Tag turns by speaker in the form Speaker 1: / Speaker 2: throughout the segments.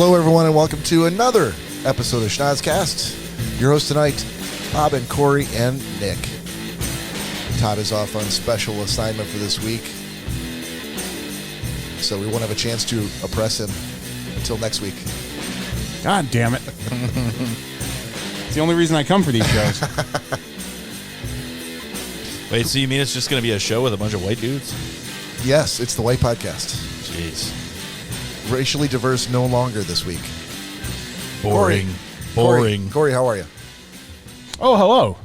Speaker 1: Hello, everyone, and welcome to another episode of Schnozzcast. Your host tonight, Bob and Cory and Nick. Todd is off on special assignment for this week, so we won't have a chance to oppress him until next week.
Speaker 2: God damn it. It's the only reason I come for these shows.
Speaker 3: Wait, so you mean it's just going to be a show with a bunch of white dudes?
Speaker 1: Yes, it's the White Podcast.
Speaker 3: Jeez.
Speaker 1: Racially diverse no longer this week.
Speaker 3: Boring. Boring.
Speaker 1: Cory, how are you?
Speaker 2: Oh, hello.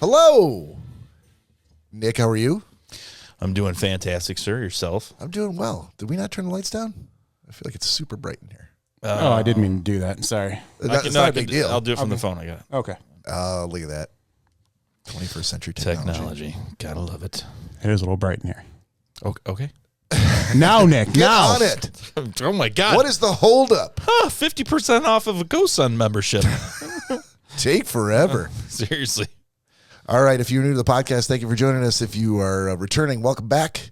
Speaker 1: Hello. Nick, how are you?
Speaker 3: I'm doing fantastic, sir. Yourself?
Speaker 1: I'm doing well. Did we not turn the lights down? I feel like it's super bright in here.
Speaker 2: Oh, I didn't mean to do that. Sorry.
Speaker 1: It's not a big deal.
Speaker 3: I'll do it from the phone. I got it.
Speaker 2: Okay.
Speaker 1: Look at that. 21st century technology.
Speaker 3: Gotta love it.
Speaker 2: It is a little bright in here.
Speaker 3: Okay.
Speaker 2: Now, Nick.
Speaker 1: Get
Speaker 2: now.
Speaker 1: on it.
Speaker 3: Oh, my God.
Speaker 1: What is the holdup?
Speaker 3: 50% off of a GoSun membership.
Speaker 1: Take forever.
Speaker 3: Seriously.
Speaker 1: All right. If you're new to the podcast, thank you for joining us. If you are returning, welcome back.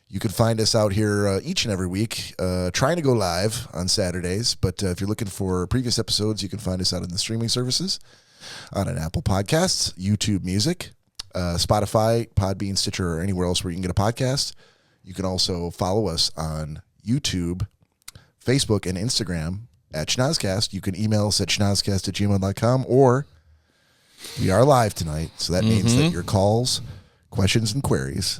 Speaker 1: You can find us out here each and every week, trying to go live on Saturdays. But if you're looking for previous episodes, you can find us out in the streaming services on an Apple Podcasts, YouTube Music, Spotify, Podbean, Stitcher, or anywhere else where you can get a podcast. You can also follow us on YouTube, Facebook, and Instagram at Schnozzcast. You can email us at schnozzcast@gmail.com, or we are live tonight, so that means that your calls, questions, and queries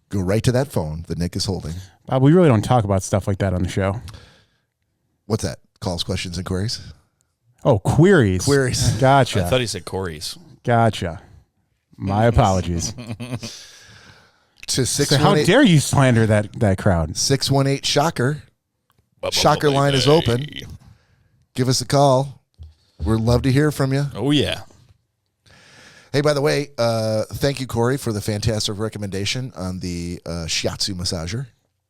Speaker 1: go right to that phone that Nick is holding.
Speaker 2: Bob, we really don't talk about stuff like that on the show.
Speaker 1: What's that? Calls, questions, and queries?
Speaker 2: Oh, queries.
Speaker 1: Queries.
Speaker 2: Gotcha.
Speaker 3: I thought he said Cory's.
Speaker 2: Gotcha. My apologies.
Speaker 1: To
Speaker 2: So how dare you slander that crowd?
Speaker 1: 618 Shocker. Shocker line is open. Give us a call. We'd love to hear from you.
Speaker 3: Oh, yeah.
Speaker 1: Hey, by the way, thank you, Cory, for the fantastic recommendation on the shiatsu massager.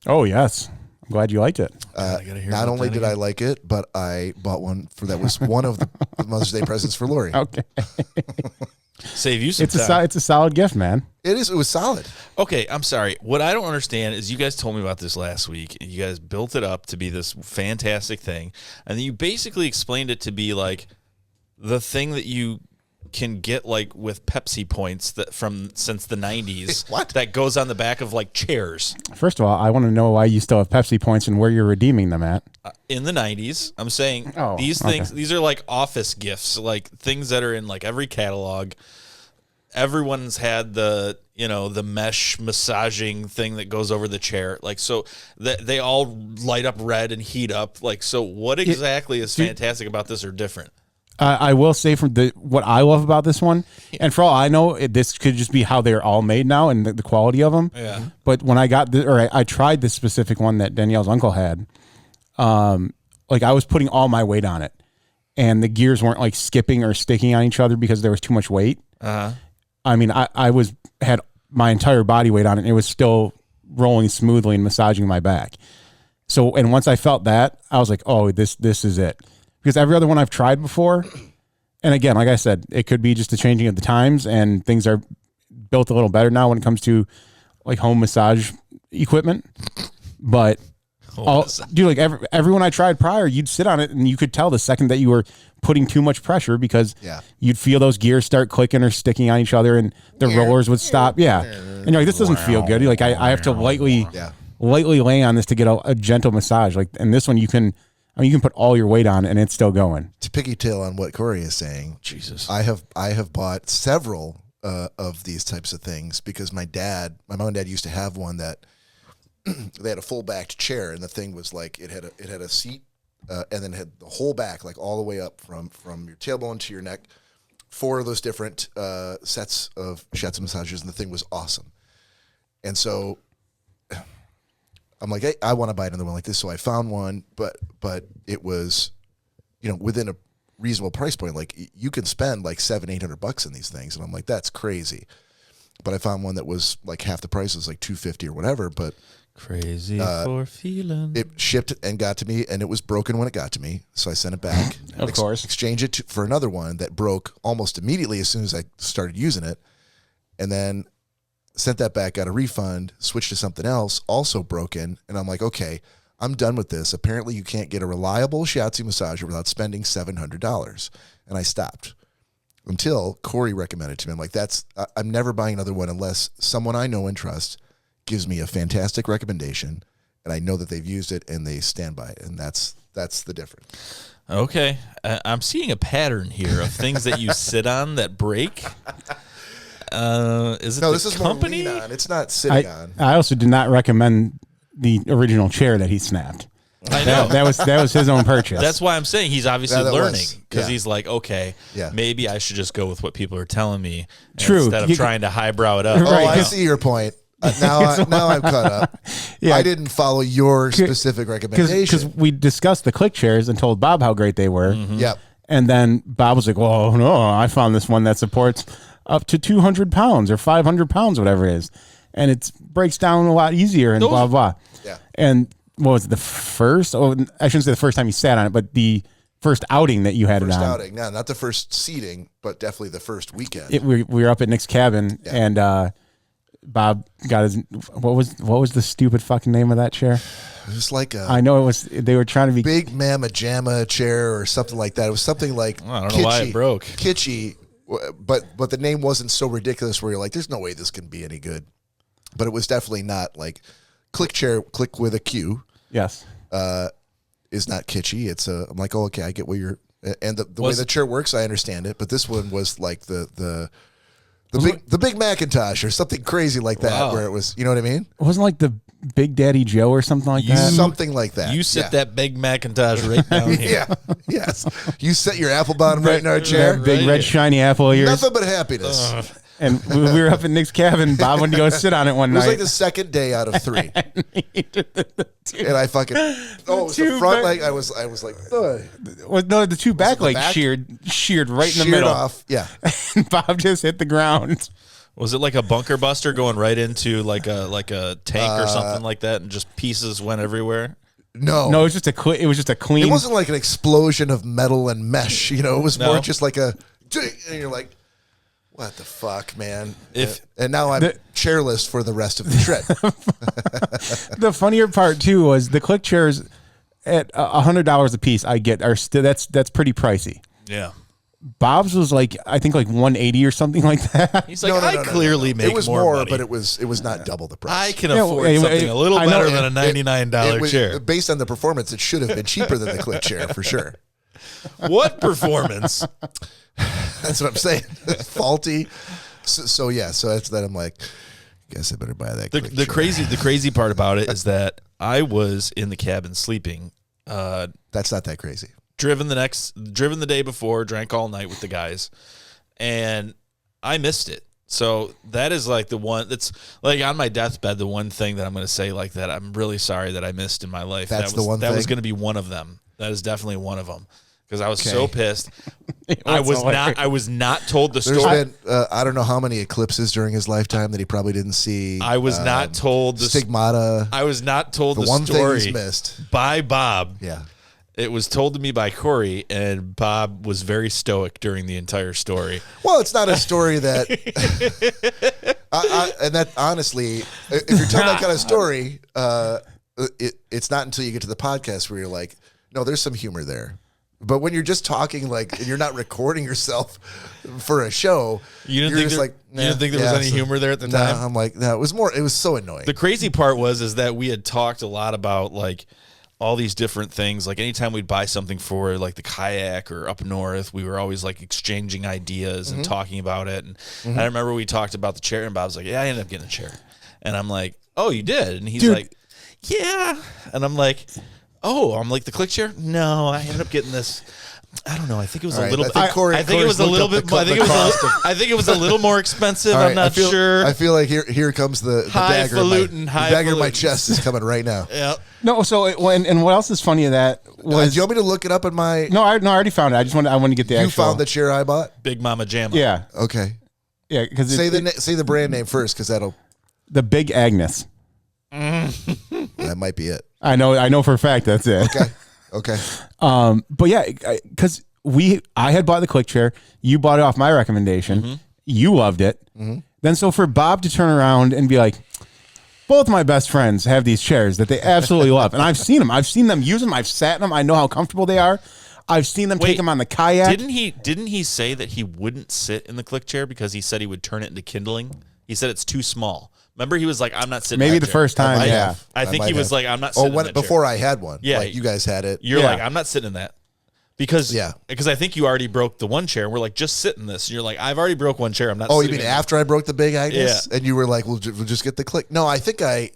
Speaker 2: Oh, yes. I'm glad you liked it.
Speaker 1: Not only did I like it, but I bought one that was one of the Mother's Day presents for Lori.
Speaker 2: Okay.
Speaker 3: Save you some
Speaker 2: It's
Speaker 3: time.
Speaker 2: a solid gift, man.
Speaker 1: It was solid.
Speaker 3: Okay, I'm sorry. What I don't understand is you guys told me about this last week. You guys built it up to be this fantastic thing, and then you basically explained it to be like the thing that you can get like with Pepsi points that from since the 90s.
Speaker 1: What?
Speaker 3: That goes on the back of like chairs.
Speaker 2: First of all, I want to know why you still have Pepsi points and where you're redeeming them at.
Speaker 3: In the 90s, I'm saying
Speaker 2: Oh,
Speaker 3: these things, these are like office gifts, like things that are in like every catalog. Everyone's had the mesh massaging thing that goes over the chair. Like, so they all light up red and heat up. Like, so what exactly is fantastic about this or different?
Speaker 2: I will say from what I love about this one, and for all I know, this could just be how they're all made now and the quality of them.
Speaker 3: Yeah.
Speaker 2: But when I got I tried this specific one that Danielle's uncle had, like I was putting all my weight on it, and the gears weren't like skipping or sticking on each other because there was too much weight. I mean, I had my entire body weight on it, and it was still rolling smoothly and massaging my back. So, and once I felt that, I was like, oh, this is it. Because every other one I've tried before, and again, like I said, it could be just the changing of the times, and things are built a little better now when it comes to like home massage equipment. But dude, like everyone I tried prior, you'd sit on it and you could tell the second that you were putting too much pressure because you'd feel those gears start clicking or sticking on each other, and the rollers would stop. Yeah, and you're like, this doesn't feel good. You're like, I have to lightly lay on this to get a gentle massage. Like, and this one you can put all your weight on and it's still going.
Speaker 1: To piggytail on what Cory is saying,
Speaker 3: Jesus,
Speaker 1: I have bought several of these types of things because my mom and dad used to have one that they had a full backed chair, and the thing was like it had a seat and then had the whole back like all the way up from your tailbone to your neck. 4 of those different sets of shiatsu massages, and the thing was awesome. And so I'm like, hey, I want to buy another one like this. So I found one, but it was, within a reasonable price point. Like you can spend like $700-800 in these things, and I'm like, that's crazy. But I found one that was like half the price, it was like $250 or whatever. But
Speaker 3: crazy for feeling.
Speaker 1: It shipped and got to me, and it was broken when it got to me. So I sent it back.
Speaker 2: Of course.
Speaker 1: Exchanged it for another one that broke almost immediately as soon as I started using it. And then sent that back, got a refund, switched to something else, also broken. And I'm like, okay, I'm done with this. Apparently you can't get a reliable shiatsu massager without spending $700. And I stopped until Cory recommended it to me. I'm like, I'm never buying another one unless someone I know and trust gives me a fantastic recommendation and I know that they've used it and they stand by it. And that's the difference.
Speaker 3: Okay. I'm seeing a pattern here of things that you sit on that break. Is it
Speaker 1: No,
Speaker 3: the
Speaker 1: this is
Speaker 3: company?
Speaker 1: more lean on. It's not sitting on.
Speaker 2: I also did not recommend the original chair that he snapped.
Speaker 3: I know.
Speaker 2: That was his own purchase.
Speaker 3: That's why I'm saying he's obviously
Speaker 1: that
Speaker 3: learning
Speaker 1: was,
Speaker 3: because
Speaker 1: yeah.
Speaker 3: he's like, okay,
Speaker 1: Yeah.
Speaker 3: maybe I should just go with what people are telling me
Speaker 2: True.
Speaker 3: instead of trying to highbrow it up.
Speaker 1: Oh,
Speaker 2: Right.
Speaker 1: I see your point. Now I'm caught up.
Speaker 2: Yeah.
Speaker 1: I didn't follow your specific recommendation.
Speaker 2: Because we discussed the click chairs and told Bob how great they were.
Speaker 1: Yep.
Speaker 2: And then Bob was like, "Well, no, I found this one that supports up to 200 pounds or 500 pounds, whatever it is, and it breaks down a lot easier." And blah blah.
Speaker 1: Yeah.
Speaker 2: And what was it, the first? Oh, I shouldn't say the first time you sat on it, but the first outing that you had
Speaker 1: First
Speaker 2: it on.
Speaker 1: outing. No, not the first seating, but definitely the first weekend.
Speaker 2: We were up at Nick's cabin, and Bob got his. What was the stupid fucking name of that chair?
Speaker 1: It was like a
Speaker 2: I know it was. They were trying to be
Speaker 1: big Mama Jamma chair or something like that. It was something like
Speaker 3: I don't know why it broke.
Speaker 1: kitschy, but the name wasn't so ridiculous where you're like, there's no way this can be any good. But it was definitely not like click chair, click with a Q.
Speaker 2: Yes.
Speaker 1: Is not kitschy. It's I'm like, oh, okay, I get what you're, and the way the chair works, I understand it. But this one was like the big Macintosh or something crazy like that,
Speaker 3: Wow.
Speaker 1: where it was, you know what I mean?
Speaker 2: It wasn't like the Big Daddy Joe or something like that.
Speaker 1: Something like that.
Speaker 3: You sit
Speaker 1: Yeah.
Speaker 3: that big Macintosh right down here.
Speaker 1: Yeah. Yes. You set your apple bottom right in our chair.
Speaker 2: That big
Speaker 3: Right
Speaker 2: red
Speaker 3: here.
Speaker 2: shiny apple of yours.
Speaker 1: Nothing but happiness.
Speaker 2: And we were up at Nick's cabin. Bob went to go sit on it one
Speaker 1: It was
Speaker 2: night.
Speaker 1: like the second day out of 3. And I fucking it was the
Speaker 2: two
Speaker 1: front
Speaker 2: back-
Speaker 1: leg. I was like, ugh.
Speaker 2: No, the two back
Speaker 1: the
Speaker 2: legs
Speaker 1: back?
Speaker 2: sheared right in the
Speaker 1: Sheared
Speaker 2: middle.
Speaker 1: off. Yeah.
Speaker 2: And Bob just hit the ground.
Speaker 3: Was it like a bunker buster going right into like a tank or something like that, and just pieces went everywhere?
Speaker 1: No.
Speaker 2: No, it was just a clean.
Speaker 1: It wasn't like an explosion of metal and mesh. You know, it was
Speaker 3: No.
Speaker 1: more just like a, and you're like, what the fuck, man? And now I'm
Speaker 2: The-
Speaker 1: chairless for the rest of the trip.
Speaker 2: The funnier part too was the click chairs at $100 a piece. I get are still that's pretty pricey.
Speaker 3: Yeah.
Speaker 2: Bob's was like I think like 180 or something like that.
Speaker 3: He's like, I clearly make
Speaker 1: it was
Speaker 3: more money.
Speaker 1: but it was not double the price.
Speaker 3: I can
Speaker 2: Yeah,
Speaker 3: afford
Speaker 2: well,
Speaker 3: something a little
Speaker 2: I know
Speaker 3: better
Speaker 2: it-
Speaker 3: than a $99
Speaker 1: It was-
Speaker 3: chair.
Speaker 1: Based on the performance, it should have been cheaper than the click chair for sure.
Speaker 3: What performance?
Speaker 1: That's what I'm saying. Faulty. So that's that. I'm like, guess I better buy that. click
Speaker 3: The
Speaker 1: chair.
Speaker 3: crazy part about it is that I was in the cabin sleeping.
Speaker 1: That's not that crazy.
Speaker 3: Driven the day before, drank all night with the guys, and I missed it. So that is like the one that's like on my deathbed, the one thing that I'm going to say like that I'm really sorry that I missed in my life.
Speaker 1: That's
Speaker 3: that was,
Speaker 1: the one
Speaker 3: that was
Speaker 1: thing?
Speaker 3: going to be one of them. That is definitely one of them because I was
Speaker 1: Okay.
Speaker 3: so pissed.
Speaker 2: was
Speaker 3: I was not told the
Speaker 1: There's
Speaker 3: story.
Speaker 1: been I don't know how many eclipses during his lifetime that he probably didn't see.
Speaker 3: I was not told the
Speaker 1: Stigmata.
Speaker 3: I was not told
Speaker 1: The
Speaker 3: the
Speaker 1: one
Speaker 3: story
Speaker 1: thing he's missed.
Speaker 3: by Bob.
Speaker 1: Yeah.
Speaker 3: It was told to me by Cory, and Bob was very stoic during the entire story.
Speaker 1: Well, it's not a story that, and that honestly, if you're telling that kind of story, it's not until you get to the podcast where you're like, no, there's some humor there. But when you're just talking like, and you're not recording yourself for a show,
Speaker 3: You didn't
Speaker 1: you're
Speaker 3: think
Speaker 1: just
Speaker 3: there,
Speaker 1: like,
Speaker 3: you didn't think there was any humor there at the time?
Speaker 1: I'm like, no, it was so annoying.
Speaker 3: The crazy part is that we had talked a lot about like all these different things. Like anytime we'd buy something for like the kayak or up north, we were always like exchanging ideas and talking about it. And I remember we talked about the chair, and Bob's like, yeah, I ended up getting a chair. And I'm like, oh, you did? And he's
Speaker 2: Dude.
Speaker 3: like, yeah. And I'm like, the click chair? No, I ended up getting this. I don't know. I think it was
Speaker 1: All
Speaker 3: a
Speaker 1: right,
Speaker 3: little
Speaker 1: I
Speaker 3: bit.
Speaker 1: think Cory-
Speaker 3: I think it was a
Speaker 1: Cory's
Speaker 3: little
Speaker 1: looked
Speaker 3: bit.
Speaker 1: up
Speaker 3: I think it was. I think it was a little more expensive.
Speaker 1: All
Speaker 3: I'm
Speaker 1: right,
Speaker 3: not sure.
Speaker 1: I feel like here comes the dagger.
Speaker 3: Highfalutin,
Speaker 1: The dagger in my
Speaker 3: highfalutin.
Speaker 1: chest is coming right now.
Speaker 3: Yeah.
Speaker 2: No, so and what else is funny of that
Speaker 1: Do
Speaker 2: was
Speaker 1: you want me to look it up in my?
Speaker 2: no, I already found it. I want to get the
Speaker 1: You
Speaker 2: actual.
Speaker 1: found the chair I bought.
Speaker 3: Big Mama Jamma.
Speaker 2: Yeah,
Speaker 1: Okay.
Speaker 2: yeah, because
Speaker 1: Say the brand name first, because
Speaker 2: the Big Agnes.
Speaker 1: that might be it.
Speaker 2: I know for a fact that's it.
Speaker 1: Okay.
Speaker 2: But yeah, because I had bought the click chair. You bought it off my recommendation. You loved it. Then so for Bob to turn around and be like, Both my best friends have these chairs that they absolutely love, and I've seen them. I've seen them use them. I've sat in them. I know how comfortable they are. I've seen them take them on the kayak.
Speaker 3: Didn't he say that he wouldn't sit in the click chair because he said he would turn it into kindling? He said it's too small. Remember, he was like, "I'm not sitting."
Speaker 2: Maybe
Speaker 3: in that
Speaker 2: the
Speaker 3: chair.
Speaker 2: first time, yeah.
Speaker 3: I think he was like, "I'm not sitting." in that
Speaker 1: before
Speaker 3: chair.
Speaker 1: I had one.
Speaker 3: Yeah,
Speaker 1: like you guys had it.
Speaker 3: You're like, "I'm not sitting in that." Because I think you already broke the one chair. And we're like, just sit in this. And you're like, I've already broke one chair. I'm not.
Speaker 1: Oh, you mean after I broke the big Agnes?
Speaker 3: Yeah.
Speaker 1: And you were like, we'll just get the click. No, I think I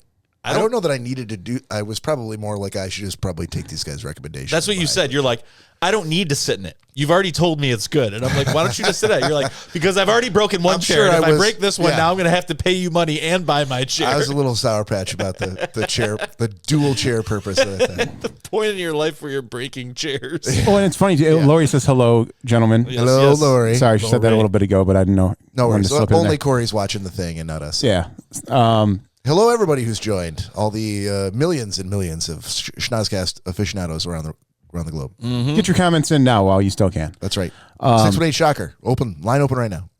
Speaker 1: don't know that I needed to do. I was probably more like I should just probably take these guys' recommendations.
Speaker 3: That's what you said. You're like, I don't need to sit in it. You've already told me it's good. And I'm like, why don't you just sit in it? You're like, because I've already broken one chair. And if I break this one, now I'm going to have to pay you money and buy my chair.
Speaker 1: I was a little sour patch about the chair, the dual chair purpose of that.
Speaker 3: The point in your life where you're breaking chairs.
Speaker 2: Oh, and it's funny. Lori says, hello, gentlemen.
Speaker 3: Yes,
Speaker 1: Hello,
Speaker 3: yes.
Speaker 1: Lori.
Speaker 2: Sorry, she said that a little bit ago, but I didn't know.
Speaker 1: No
Speaker 2: when
Speaker 1: worries.
Speaker 2: to slip in
Speaker 1: Only
Speaker 2: there.
Speaker 1: Cory's watching the thing and not us.
Speaker 2: Yeah.
Speaker 1: Hello, everybody who's joined. All the millions and millions of Schnozzcast aficionados around the globe.
Speaker 2: Get your comments in now while you still can.
Speaker 1: That's right. 618 Shocker. Line open right now.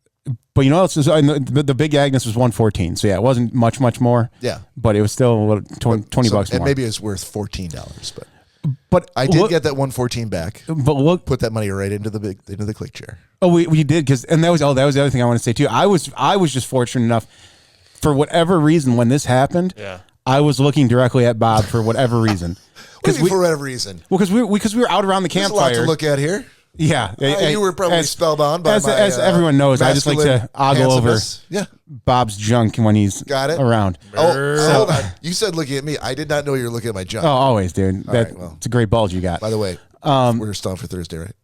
Speaker 2: But you know, the big Agnes was 114. So yeah, it wasn't much more.
Speaker 1: Yeah.
Speaker 2: But it was still a little 20 bucks more.
Speaker 1: And maybe it's worth $14, but I did get that 114 back.
Speaker 2: But look,
Speaker 1: put that money right into the click chair.
Speaker 2: Oh, we did and that was the other thing I want to say too. I was just fortunate enough, for whatever reason, when this happened, I was looking directly at Bob for whatever reason.
Speaker 1: For whatever reason.
Speaker 2: Well, because we were out around the campfire.
Speaker 1: There's a lot to look at here.
Speaker 2: Yeah,
Speaker 1: you were probably spellbound by
Speaker 2: as everyone knows. I just like to ogle over Bob's junk when he's around.
Speaker 1: Oh, hold on. You said looking at me. I did not know you were looking at my junk.
Speaker 2: Oh, always, dude. It's a great bulge you got.
Speaker 1: By the way, we're still on for Thursday, right?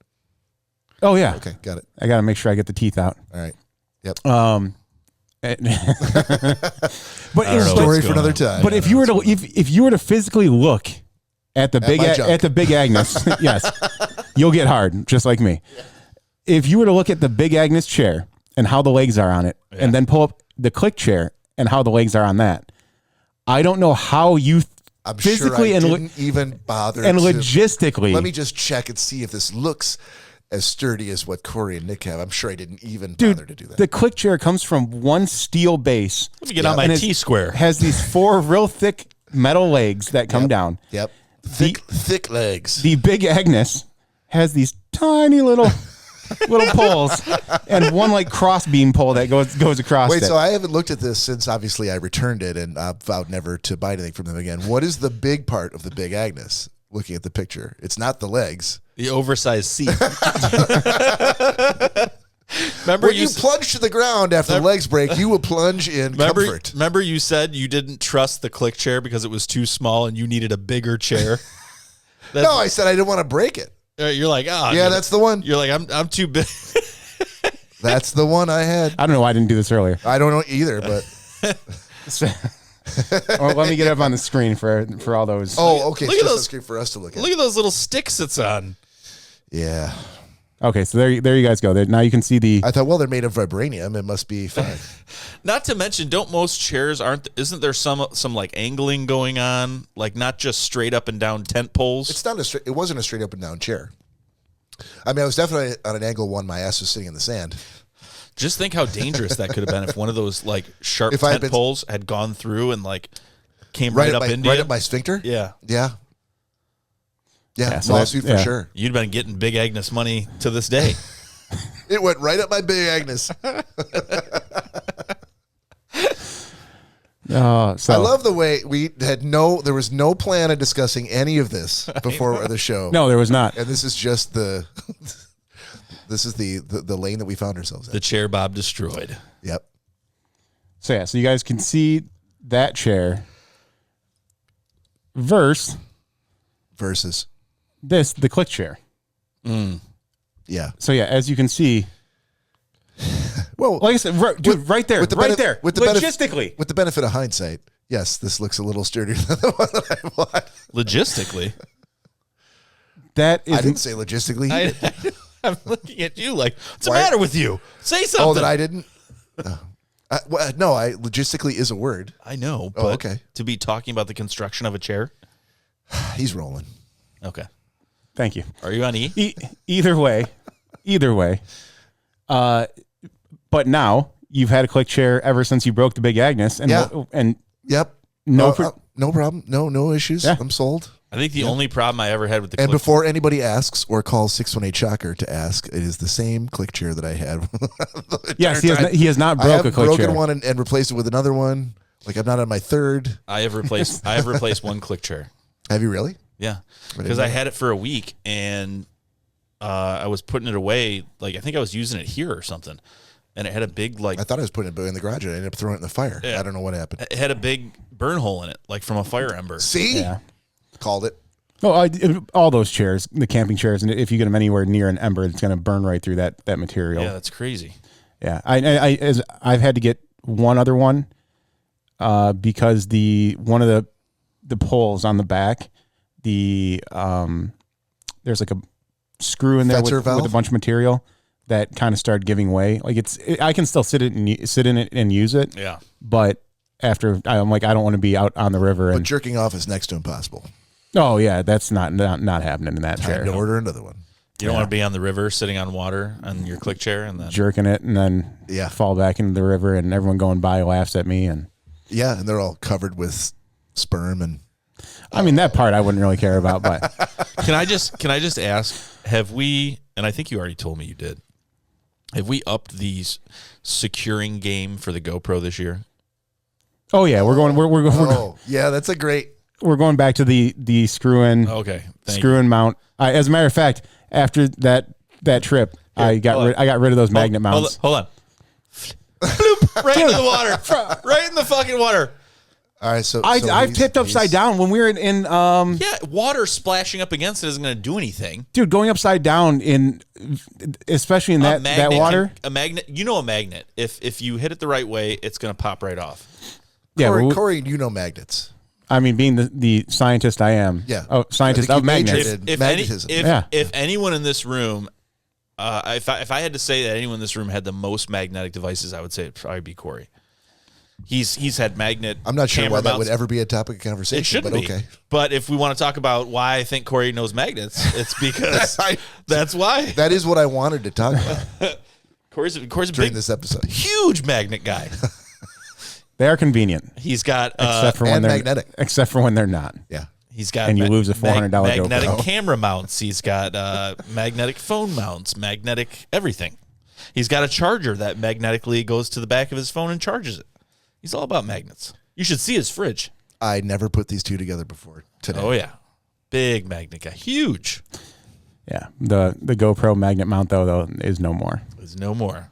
Speaker 2: Oh yeah.
Speaker 1: Okay, got it.
Speaker 2: I got to make sure I get the teeth out.
Speaker 1: All right. Yep.
Speaker 2: But
Speaker 1: it's a story for another time.
Speaker 2: But if you were to physically look at the big Agnes, yes, you'll get hard, just like me. Yeah. If you were to look at the big Agnes chair and how the legs are on it, and then pull up the click chair and how the legs are on that, I don't know how you
Speaker 1: I'm
Speaker 2: physically
Speaker 1: sure I didn't even bother.
Speaker 2: And logistically,
Speaker 1: let me just check and see if this looks as sturdy as what Cory and Nick have. I'm sure I didn't even bother to do that.
Speaker 2: The click chair comes from one steel base.
Speaker 3: Let me get on my T-square.
Speaker 2: Has these 4 real thick metal legs that come down.
Speaker 1: Yep. Thick legs.
Speaker 2: The big Agnes has these tiny little poles and one like crossbeam pole that goes across.
Speaker 1: Wait, so I haven't looked at this since obviously I returned it and I vowed never to buy anything from them again. What is the big part of the big Agnes? Looking at the picture, it's not the legs.
Speaker 3: The oversized seat.
Speaker 1: Remember when you plunge to the ground after the legs break, you will plunge in comfort.
Speaker 3: Remember you said you didn't trust the click chair because it was too small and you needed a bigger chair?
Speaker 1: No, I said I didn't want to break it.
Speaker 3: You're like, oh.
Speaker 1: Yeah, that's the one.
Speaker 3: You're like, I'm too big.
Speaker 1: That's the one I had.
Speaker 2: I don't know why I didn't do this earlier.
Speaker 1: I don't know either, but...
Speaker 2: Well, let me get up on the screen for all those.
Speaker 1: Oh, okay.
Speaker 3: Look at those,
Speaker 1: the screen for us to look at.
Speaker 3: Look at those little sticks it's on.
Speaker 1: Yeah.
Speaker 2: Okay, so there you guys go. Now you can see the.
Speaker 1: I thought, well, they're made of vibranium. It must be fine.
Speaker 3: Not to mention, don't most chairs isn't there some like angling going on, like not just straight up and down tent poles?
Speaker 1: It's not it wasn't a straight up and down chair. I mean, I was definitely on an angle one. My ass was sitting in the sand.
Speaker 3: Just think how dangerous that could have been if one of those like sharp tent poles had gone through and like came right up into
Speaker 1: right up my sphincter.
Speaker 3: Yeah.
Speaker 1: So lawsuit for sure.
Speaker 3: You'd been getting Big Agnes money to this day.
Speaker 1: It went right up my Big Agnes. I love the way there was no plan of discussing any of this before the show.
Speaker 2: No, there was not.
Speaker 1: And this is just the lane that we found ourselves in.
Speaker 3: The chair Bob destroyed.
Speaker 1: Yep.
Speaker 2: So you guys can see that chair versus the click chair.
Speaker 1: Yeah.
Speaker 2: So as you can see,
Speaker 1: well,
Speaker 2: like I said, right there, logistically,
Speaker 1: with the benefit of hindsight, yes, this looks a little sturdier than the one that I bought.
Speaker 3: Logistically,
Speaker 1: I didn't say logistically.
Speaker 3: I'm looking at you like, what's the matter with you? Say something.
Speaker 1: Oh, that I didn't. No, logistically is a word.
Speaker 3: I know. But
Speaker 1: okay.
Speaker 3: To be talking about the construction of a chair,
Speaker 1: he's rolling.
Speaker 3: Okay.
Speaker 2: Thank you.
Speaker 3: Are you on E?
Speaker 2: Either way. But now you've had a click chair ever since you broke the Big Agnes, and
Speaker 1: Yep.
Speaker 2: No,
Speaker 1: no problem. No issues.
Speaker 2: Yeah.
Speaker 1: I'm sold.
Speaker 3: I think the only problem I ever had with the
Speaker 1: And
Speaker 3: click
Speaker 1: before anybody asks or calls 618-SHOCKER to ask, it is the same click chair that I had.
Speaker 2: Yes, he has not
Speaker 1: I
Speaker 2: broke
Speaker 1: have
Speaker 2: a click
Speaker 1: broken
Speaker 2: chair.
Speaker 1: one and replaced it with another one. Like I'm not on my third.
Speaker 3: I have replaced one click chair.
Speaker 1: Have you really?
Speaker 3: Yeah, because I had it for a week and I was putting it away. Like I think I was using it here or something, and it had a big like.
Speaker 1: I thought I was putting it in the garage and I ended up throwing it in the fire.
Speaker 3: Yeah.
Speaker 1: I don't know what happened.
Speaker 3: It had a big burn hole in it, like from a fire ember.
Speaker 1: See?
Speaker 2: Yeah.
Speaker 1: Called it.
Speaker 2: Oh, all those chairs, the camping chairs, and if you get them anywhere near an ember, it's going to burn right through that material.
Speaker 3: Yeah, that's crazy.
Speaker 2: Yeah, I've had to get one other one because one of the poles on the back, there's like a screw in there with a bunch of material that kind of started giving way. Like I can still sit in it and use it.
Speaker 3: Yeah,
Speaker 2: but after I'm like I don't want to be out on the river.
Speaker 1: But jerking off is next to impossible.
Speaker 2: Oh yeah, that's not happening in that chair.
Speaker 1: Time to order another one.
Speaker 3: you don't want to be on the river sitting on water on your click chair and then
Speaker 2: Jerking it and then fall back into the river and everyone going by laughs at me and
Speaker 1: and they're all covered with sperm and.
Speaker 2: I mean that part I wouldn't really care about, but
Speaker 3: Can I just ask? Have we? And I think you already told me you did. Have we upped the securing game for the GoPro this year?
Speaker 2: oh yeah, we're going.
Speaker 1: Yeah, that's a great.
Speaker 2: We're going back to the screw-in.
Speaker 3: Okay,
Speaker 2: screw-in mount. As a matter of fact, after that trip, I got rid of those magnet mounts.
Speaker 3: Hold on. Bloop, right into the water. Right in the fucking water.
Speaker 1: All right, so
Speaker 2: I tipped upside down when we were in
Speaker 3: Yeah, water splashing up against it isn't going to do anything.
Speaker 2: dude, going upside down especially in that water.
Speaker 3: A magnet, a magnet. If you hit it the right way, it's going to pop right off.
Speaker 2: Yeah,
Speaker 1: Corey, you know magnets.
Speaker 2: I mean, being the scientist I am.
Speaker 1: Yeah.
Speaker 2: Oh, scientist of magnets.
Speaker 3: If anyone in this room, if I had to say that anyone in this room had the most magnetic devices, I would say it'd probably be Cory. He's had magnet.
Speaker 1: I'm not sure why
Speaker 3: mounts.
Speaker 1: that would ever be a topic of conversation.
Speaker 3: It shouldn't
Speaker 1: but
Speaker 3: be.
Speaker 1: Okay.
Speaker 3: But if we want to talk about why I think Cory knows magnets, it's because that's why.
Speaker 1: That is what I wanted to talk about.
Speaker 3: Cory's a
Speaker 1: during
Speaker 3: big,
Speaker 1: this episode.
Speaker 3: huge magnet guy.
Speaker 2: They are convenient.
Speaker 3: He's got
Speaker 2: except for when they're
Speaker 1: magnetic.
Speaker 2: Except for when they're not.
Speaker 1: Yeah.
Speaker 3: He's got
Speaker 2: and you lose a $400
Speaker 3: magnetic
Speaker 2: GoPro.
Speaker 3: camera mounts. He's got magnetic phone mounts, magnetic everything. He's got a charger that magnetically goes to the back of his phone and charges it. He's all about magnets. You should see his fridge.
Speaker 1: I never put these two together before today.
Speaker 3: Oh yeah, big magnet guy, huge.
Speaker 2: Yeah, the GoPro magnet mount though is no more.
Speaker 3: There's no more.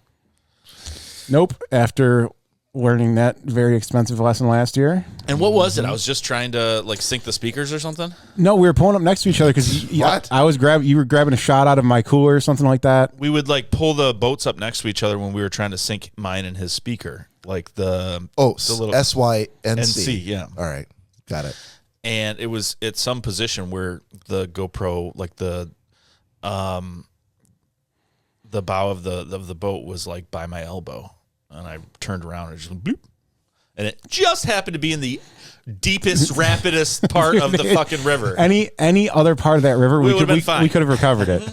Speaker 2: Nope. After learning that very expensive lesson last year.
Speaker 3: And what was it? I was just trying to sync the speakers or something.
Speaker 2: No, we were pulling up next to each other because you were grabbing a shot out of my cooler or something like that.
Speaker 3: We would pull the boats up next to each other when we were trying to sync mine and his speaker, the little
Speaker 1: SYNC.
Speaker 3: Yeah.
Speaker 1: All right, got it.
Speaker 3: And it was at some position where the GoPro, the bow of the boat was by my elbow. And I turned around and just went bloop. And it just happened to be in the deepest, rapidest part of the fucking river.
Speaker 2: Any other part of that river, we could have recovered it.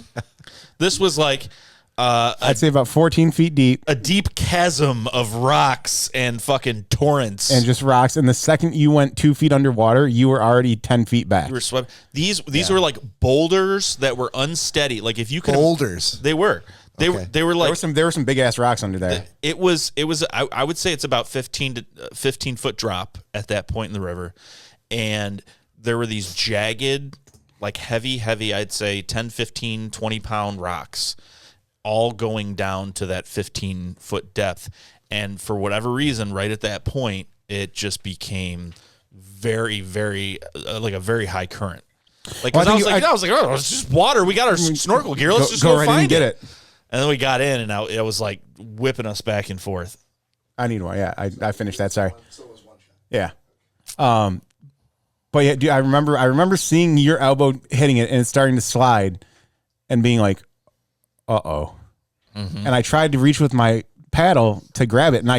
Speaker 3: This was
Speaker 2: I'd say about 14 feet deep.
Speaker 3: A deep chasm of rocks and fucking torrents.
Speaker 2: And just rocks. And the second you went 2 feet underwater, you were already 10 feet back.
Speaker 3: You were swept. These were boulders that were unsteady. If you could
Speaker 1: boulders,
Speaker 3: they were. They were
Speaker 2: there were some big ass rocks under there.
Speaker 3: It was I would say it's about 15 foot drop at that point in the river, and there were these jagged, heavy I'd say 10, 15, 20 pound rocks, all going down to that 15-foot depth, and for whatever reason, right at that point, it just became very, very a very high current. I was like, oh, it's just water. We got our snorkel gear. Let's just go
Speaker 2: right
Speaker 3: find
Speaker 2: and get it.
Speaker 3: And then we got in, and it was whipping us back and forth.
Speaker 2: I need one. Yeah, I finished that. Sorry. Yeah. But yeah, dude, I remember seeing your elbow hitting it and it's starting to slide, and being like, "Uh-oh." Mm-hmm. And I tried to reach with my paddle to grab it, and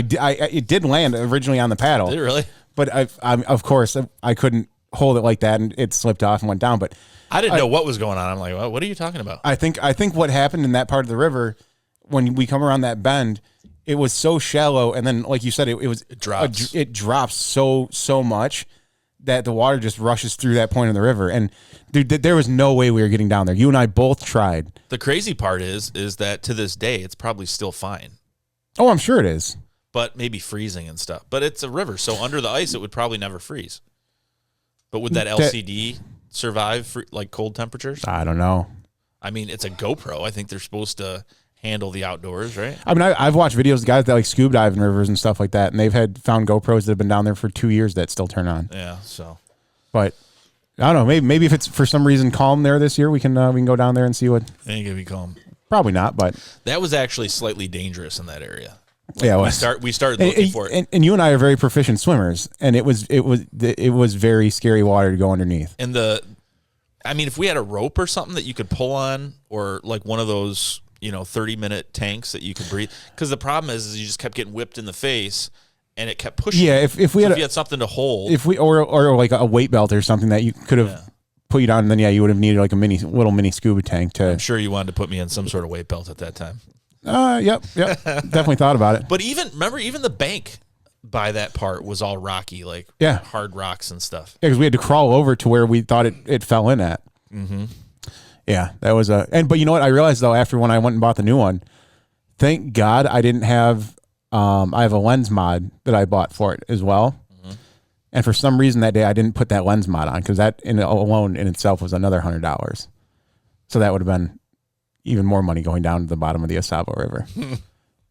Speaker 2: it did land originally on the paddle.
Speaker 3: Did it really?
Speaker 2: But of course I couldn't hold it like that, and it slipped off and went down. But
Speaker 3: I didn't know what was going on. I'm like, well, what are you talking about?
Speaker 2: I think what happened in that part of the river when we come around that bend it was so shallow, and then like you said, it
Speaker 3: drops.
Speaker 2: It drops so much that the water just rushes through that point of the river. And dude, there was no way we were getting down there. You and I both tried.
Speaker 3: The crazy part is that to this day, it's probably still fine.
Speaker 2: Oh, I'm sure it is.
Speaker 3: But maybe freezing and stuff. But it's a river, so under the ice, it would probably never freeze. But would that LCD survive like cold temperatures?
Speaker 2: I don't know.
Speaker 3: I mean, it's a GoPro. I think they're supposed to handle the outdoors, right?
Speaker 2: I mean, I've watched videos of guys that like scuba dive in rivers and stuff like that, and they've found GoPros that have been down there for 2 years that still turn on.
Speaker 3: Yeah, so.
Speaker 2: But I don't know. Maybe if it's for some reason calm there this year, we can go down there and see what.
Speaker 3: Ain't gonna be calm.
Speaker 2: Probably not, but
Speaker 3: that was actually slightly dangerous in that area.
Speaker 2: Like yeah,
Speaker 3: we started looking for it,
Speaker 2: and you and I are very proficient swimmers, and it was very scary water to go underneath.
Speaker 3: And I mean, if we had a rope or something that you could pull on, or like one of those 30-minute tanks that you could breathe, because the problem is you just kept getting whipped in the face, and it kept pushing.
Speaker 2: Yeah, if
Speaker 3: you had something to hold,
Speaker 2: or like a weight belt or something that you could have put you down, then you would have needed like a little mini scuba tank to.
Speaker 3: I'm sure you wanted to put me in some sort of weight belt at that time.
Speaker 2: Yep, definitely thought about it.
Speaker 3: But even the bank by that part was all rocky, like hard rocks and stuff.
Speaker 2: Yeah, because we had to crawl over to where we thought it fell in at.
Speaker 3: Mm-hmm.
Speaker 2: Yeah, that was but you know what? I realized though after when I went and bought the new one, thank God I didn't have. I have a lens mod that I bought for it as well, and for some reason that day I didn't put that lens mod on because that alone in itself was another $100. So that would have been even more money going down to the bottom of the Asavo River.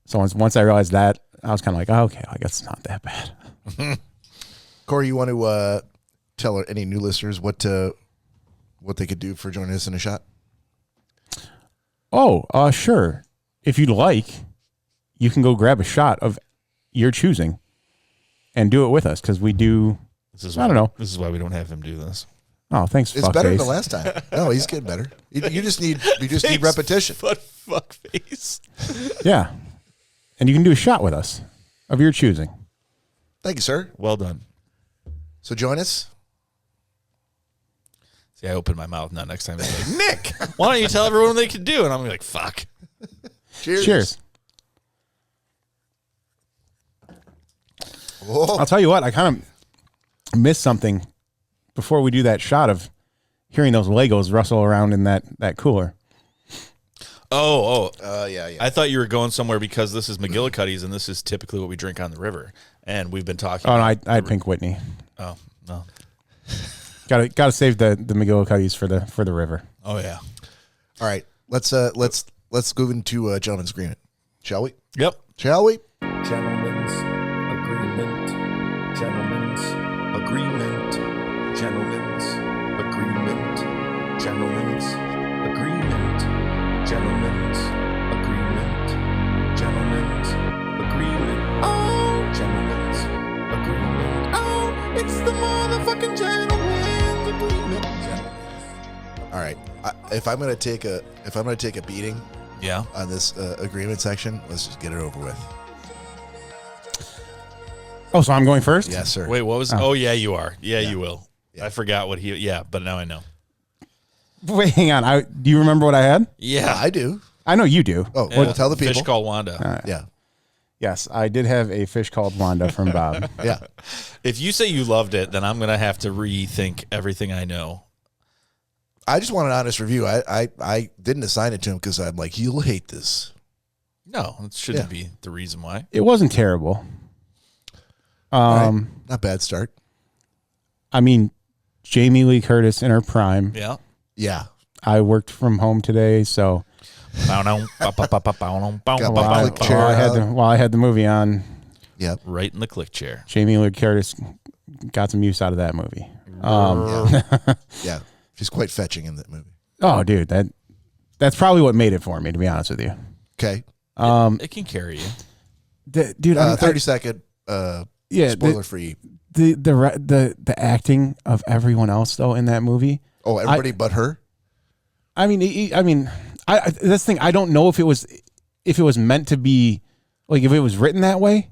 Speaker 2: So once I realized that, I was kind of like, oh, okay, I guess it's not that bad.
Speaker 1: Cory, you want to tell any new listeners what they could do for joining us in a shot?
Speaker 2: Oh, sure. If you'd like, you can go grab a shot of your choosing and do it with us because we do. I don't know.
Speaker 3: This is why we don't have him do this.
Speaker 2: Oh, thanks.
Speaker 1: It's better than the last time. No, he's getting better. You just need repetition.
Speaker 3: Fuck face.
Speaker 2: Yeah, and you can do a shot with us of your choosing.
Speaker 1: Thank you, sir.
Speaker 3: Well done.
Speaker 1: So join us.
Speaker 3: See, I open my mouth now. Next time they're like, Nick, why don't you tell everyone what they can do? And I'm like, fuck.
Speaker 2: Cheers.
Speaker 1: Whoa.
Speaker 2: I'll tell you what, I kind of missed something before we do that shot of hearing those Legos rustle around in that cooler.
Speaker 1: Yeah.
Speaker 3: I thought you were going somewhere because this is McGillicuddy's and this is typically what we drink on the river. And we've been talking.
Speaker 2: Oh, no, I had Pink Whitney.
Speaker 3: Oh, no.
Speaker 2: Gotta save the McGillicuddy's for the river.
Speaker 3: Oh, yeah.
Speaker 1: All right. Let's move into a gentleman's agreement, shall we?
Speaker 3: Yep.
Speaker 1: Shall we?
Speaker 4: Gentlemen's agreement. Gentlemen's agreement. Gentlemen's agreement. Gentlemen's agreement. Gentlemen's agreement. Gentlemen's agreement. Oh, gentlemen's agreement. Oh, it's the motherfucking gentlemen's agreement.
Speaker 1: All right. If I'm gonna take a beating, on this agreement section, let's just get it over with.
Speaker 2: Oh, so I'm going first?
Speaker 1: Yes, sir.
Speaker 3: Wait, what was? Oh, yeah, you are. Yeah, you will. Yeah. I forgot what he. Yeah, but now I know.
Speaker 2: Wait, hang on. Do you remember what I had?
Speaker 3: Yeah,
Speaker 1: I do.
Speaker 2: I know you do.
Speaker 1: Oh, well, tell the people.
Speaker 3: Fish called Wanda.
Speaker 1: Yeah.
Speaker 2: Yes, I did have a fish called Wanda from Bob.
Speaker 1: Yeah.
Speaker 3: If you say you loved it, then I'm gonna have to rethink everything I know.
Speaker 1: I just want an honest review. I didn't assign it to him because I'm like, he'll hate this.
Speaker 3: No, it shouldn't be the reason why.
Speaker 2: It wasn't terrible.
Speaker 1: Right. Not bad start.
Speaker 2: I mean, Jamie Lee Curtis in her prime.
Speaker 3: Yeah.
Speaker 1: Yeah.
Speaker 2: I worked from home today, so
Speaker 1: Got my click chair
Speaker 2: while I had the movie on,
Speaker 1: Yep.
Speaker 3: Right in the click chair.
Speaker 2: Jamie Lee Curtis got some use out of that movie.
Speaker 1: Yeah. She's quite fetching in that movie.
Speaker 2: Oh, dude, that's probably what made it for me, to be honest with you.
Speaker 1: Okay.
Speaker 3: It can carry you.
Speaker 2: Dude,
Speaker 1: 30-second spoiler free.
Speaker 2: The acting of everyone else though in that movie.
Speaker 1: Oh, everybody but her?
Speaker 2: I mean, that's the thing. I don't know if it was meant to be, like, if it was written that way,